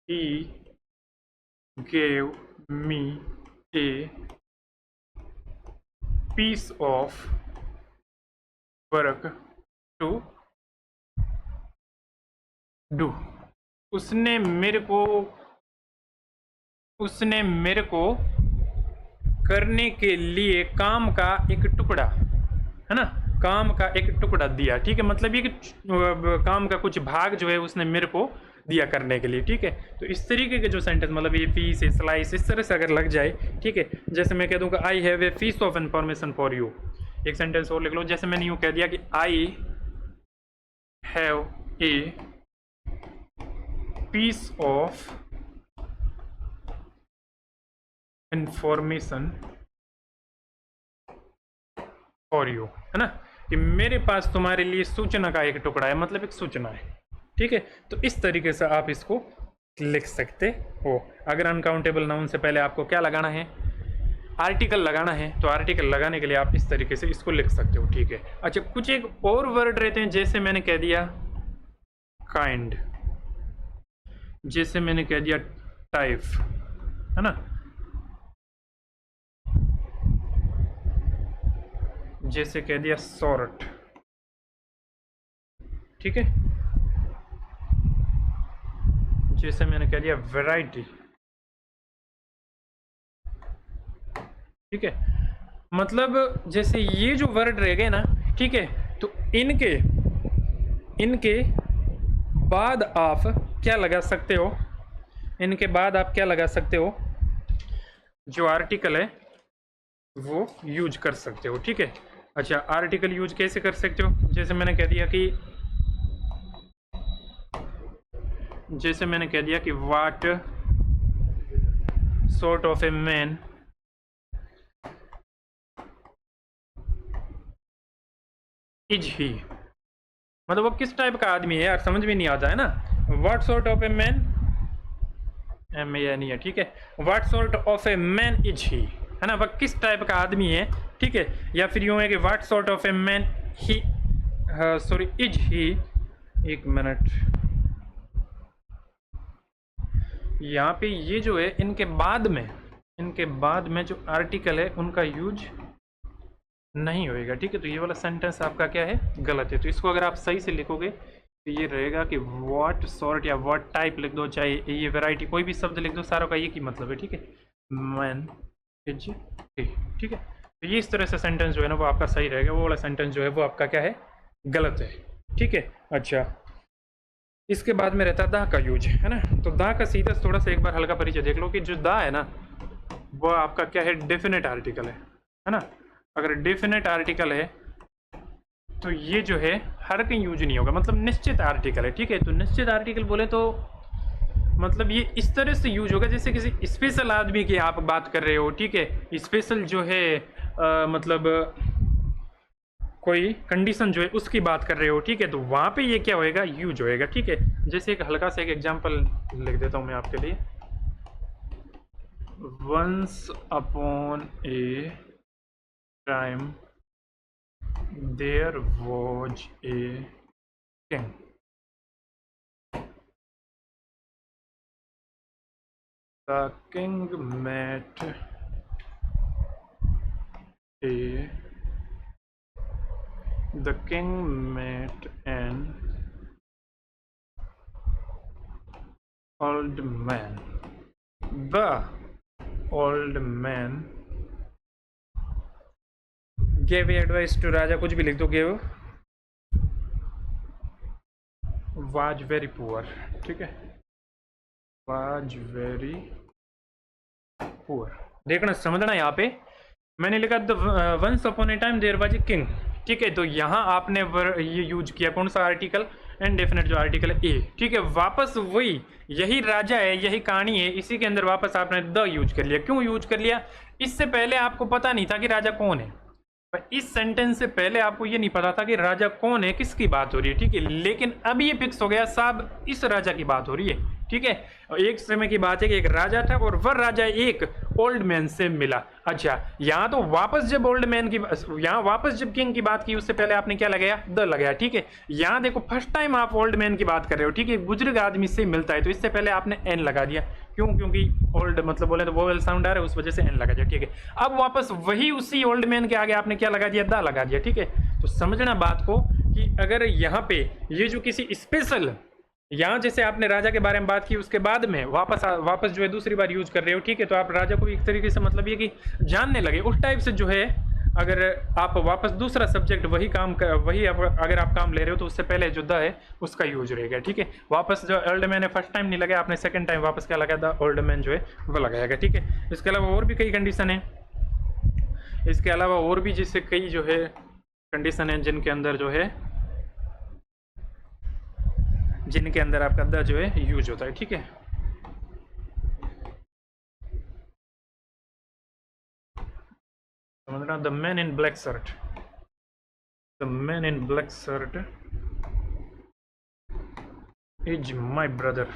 he gave me a piece of work to do, उसने मेरे को करने के लिए काम का एक टुकड़ा, है ना, काम का एक टुकड़ा दिया। ठीक है, मतलब ये कि काम का कुछ भाग जो है उसने मेरे को दिया करने के लिए। ठीक है, तो इस तरीके के जो सेंटेंस, मतलब ये पीस स्लाइस इस तरह से अगर लग जाए, ठीक है, जैसे मैं कह दूंगा I have a piece of information for you. एक सेंटेंस और लिख लो, जैसे मैंने यूं कह दिया कि I have a piece of information for you, है ना, कि मेरे पास तुम्हारे लिए सूचना का एक टुकड़ा है, मतलब एक सूचना है। ठीक है, तो इस तरीके से आप इसको लिख सकते हो। अगर अनकाउंटेबल नाउन से पहले आपको क्या लगाना है, आर्टिकल लगाना है, तो आर्टिकल लगाने के लिए आप इस तरीके से इसको लिख सकते हो। ठीक है, अच्छा, कुछ एक और वर्ड रहते हैं, जैसे मैंने कह दिया काइंड, जैसे मैंने कह दिया टाइप, है ना, जैसे कह दिया सॉर्ट। ठीक है, जैसे मैंने कह दिया वैरायटी। ठीक है, मतलब जैसे ये जो वर्ड रह गए ना, ठीक है, तो इनके बाद आप क्या लगा सकते हो, इनके बाद आप क्या लगा सकते हो, जो आर्टिकल है वो यूज कर सकते हो। ठीक है, अच्छा, आर्टिकल यूज कैसे कर सकते हो, जैसे मैंने कह दिया कि what sort of a man is ही, मतलब वो किस टाइप का आदमी है, यार समझ में नहीं आता है ना। What sort of a man, am a नहीं है, ठीक है, what sort of a man is he, है ना, वह किस टाइप का आदमी है। ठीक है, या फिर यूं है कि what sort of a man he, sorry, is he, एक मिनट, यहाँ पे ये जो है इनके बाद में जो आर्टिकल है उनका यूज नहीं होएगा। ठीक है, तो ये वाला सेंटेंस आपका क्या है, गलत है। तो इसको अगर आप सही से लिखोगे तो ये रहेगा कि व्हाट सॉर्ट या व्हाट टाइप लिख दो, चाहे ये वैरायटी कोई भी शब्द लिख दो, सारों का ये की मतलब है। ठीक है, मैन इज ही। ठीक है, तो ये इस तरह से सेंटेंस जो है ना वो आपका सही रहेगा, वो वाला सेंटेंस जो है वो आपका क्या है, गलत है। ठीक है, अच्छा, इसके बाद में रहता है दा का यूज, है ना। तो दा का सीधा थोड़ा सा एक बार हल्का परिचय देख लो कि जो दा है ना वो आपका क्या है, डेफिनेट आर्टिकल है ना। अगर डेफिनेट आर्टिकल है तो ये जो है हर कहीं यूज नहीं होगा, मतलब निश्चित आर्टिकल है। ठीक है, तो निश्चित आर्टिकल बोले तो मतलब ये इस तरह से यूज होगा जैसे किसी स्पेशल आदमी की आप बात कर रहे हो। ठीक है, स्पेशल जो है मतलब कोई कंडीशन जो है उसकी बात कर रहे हो। ठीक है, तो वहाँ पे ये क्या होएगा, यूज होएगा। ठीक है, जैसे एक हल्का सा एक एग्जांपल लिख देता हूँ मैं आपके लिए। Once upon a time there was a king. The king met an old man. The old man gave advice to राजा, कुछ भी लिख दो, gave was very poor। ठीक है, was very poor। देखना समझना, यहाँ पे मैंने लिखा once upon a time there was a king. ठीक है, तो यहाँ आपने ये यूज किया कौन सा आर्टिकल, इनडेफिनेट जो आर्टिकल है ए। ठीक है, वापस वही, यही राजा है, यही कहानी है, इसी के अंदर वापस आपने द यूज कर लिया। क्यों यूज कर लिया, इससे पहले आपको पता नहीं था कि राजा कौन है, पर इस सेंटेंस से पहले आपको ये नहीं पता था कि राजा कौन है, किसकी बात हो रही है। ठीक है, लेकिन अब ये फिक्स हो गया, साहब इस राजा की बात हो रही है। ठीक है, एक समय की बात है कि एक राजा था और वह राजा एक ओल्ड मैन से मिला। अच्छा, यहाँ तो वापस जब ओल्ड मैन की, यहाँ वापस जब किंग की बात की उससे पहले आपने क्या लगाया, द लगाया। ठीक है, यहाँ देखो फर्स्ट टाइम आप ओल्ड मैन की बात कर रहे हो। ठीक है, बुजुर्ग आदमी से मिलता है तो इससे पहले आपने एन लगा दिया। क्यों, क्योंकि ओल्ड मतलब बोले तो वोवेल साउंड आ रहा है, उस वजह से एन लगा दिया। ठीक है, अब वापस वही उसी ओल्ड मैन के आगे आपने क्या लगा दिया, द लगा दिया। ठीक है, तो समझना बात को कि अगर यहाँ पे ये जो किसी स्पेशल, यहाँ जैसे आपने राजा के बारे में बात की, उसके बाद में वापस जो है दूसरी बार यूज कर रहे हो, ठीक है, तो आप राजा को एक तरीके से मतलब ये कि जानने लगे, उस टाइप से जो है अगर आप वापस दूसरा सब्जेक्ट वही अगर आप काम ले रहे हो तो उससे पहले जो द है उसका यूज रहेगा, ठीक है। वापस जो ओल्ड मैन है फर्स्ट टाइम नहीं लगाया आपने, सेकंड टाइम वापस क्या लगाया, द ओल्ड मैन जो है वो लगाएगा, ठीक है। इसके अलावा और भी कई कंडीशन है, इसके अलावा और भी जैसे कई जो है कंडीशन है जिनके अंदर आपका द जो है यूज होता है, ठीक है। समझना, the man in black shirt, the man in black shirt is my brother,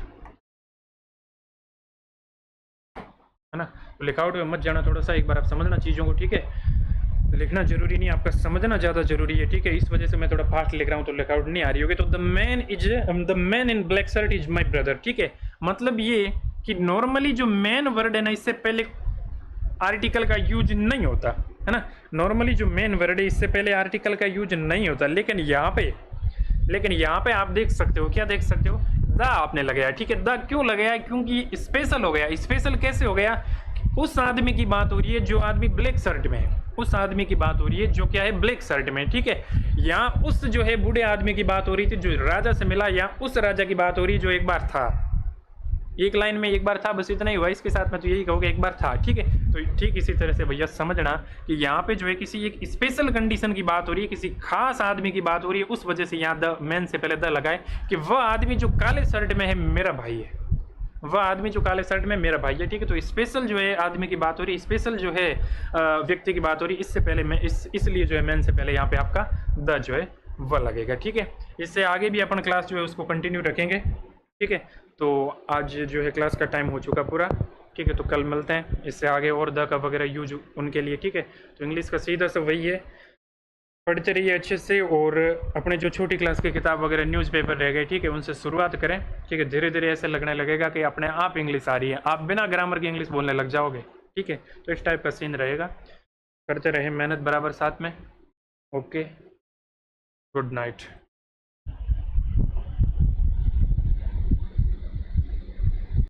है ना। तो लिखावट में मत जाना, थोड़ा सा एक बार आप समझना चीज़ों को, ठीक है। लिखना जरूरी नहीं, आपका समझना ज़्यादा जरूरी है, ठीक है। इस वजह से मैं थोड़ा फास्ट लिख रहा हूँ तो लिखावट नहीं आ रही होगी। तो the man in black shirt is my brother, ठीक है। मतलब ये कि नॉर्मली जो मैन वर्ड है ना, इससे पहले आर्टिकल का यूज नहीं होता, है ना। नॉर्मली जो मेन वर्ड है इससे पहले आर्टिकल का यूज नहीं होता, लेकिन यहाँ पे आप देख सकते हो, क्या देख सकते हो, द आपने लगाया, ठीक है। द क्यों लगाया, क्योंकि स्पेशल हो गया। स्पेशल कैसे हो गया, उस आदमी की बात हो रही है जो आदमी ब्लैक शर्ट में है, उस आदमी की बात हो रही है जो क्या है, ब्लैक शर्ट में, ठीक है। यहाँ उस जो है बूढ़े आदमी की बात हो रही थी जो राजा से मिला, या उस राजा की बात हो रही है जो एक बार था, एक लाइन में एक बार था, बस इतना ही हुआ। इसके साथ में तो यही कहोगे एक बार था, ठीक है। तो ठीक इसी तरह से भैया समझना कि यहाँ पे जो है किसी एक स्पेशल कंडीशन की बात हो रही है, किसी खास आदमी की बात हो रही है, उस वजह से यहाँ द मैन से पहले द लगाए कि वह आदमी जो काले शर्ट में है मेरा भाई है, वह आदमी जो काले शर्ट में मेरा भाई है, ठीक है। तो स्पेशल जो है आदमी की बात हो रही है, स्पेशल जो है व्यक्ति की बात हो रही है, इससे पहले मैं इसलिए जो है मैन से पहले यहाँ पे आपका द जो है वह लगेगा, ठीक है। इससे आगे भी अपन क्लास जो है उसको कंटिन्यू रखेंगे, ठीक है। तो आज जो है क्लास का टाइम हो चुका पूरा, ठीक है। तो कल मिलते हैं, इससे आगे और द का वगैरह यूज उनके लिए, ठीक है। तो इंग्लिश का सीधा सा वही है, पढ़ते रहिए अच्छे से, और अपने जो छोटी क्लास की किताब वगैरह न्यूज़पेपर रह गए, ठीक है, उनसे शुरुआत करें, ठीक है। धीरे धीरे ऐसे लगने लगेगा कि अपने आप इंग्लिश आ रही है, आप बिना ग्रामर की इंग्लिश बोलने लग जाओगे, ठीक है। तो इस टाइप का सीन रहेगा, करते रहे मेहनत बराबर साथ में। Okay, good night.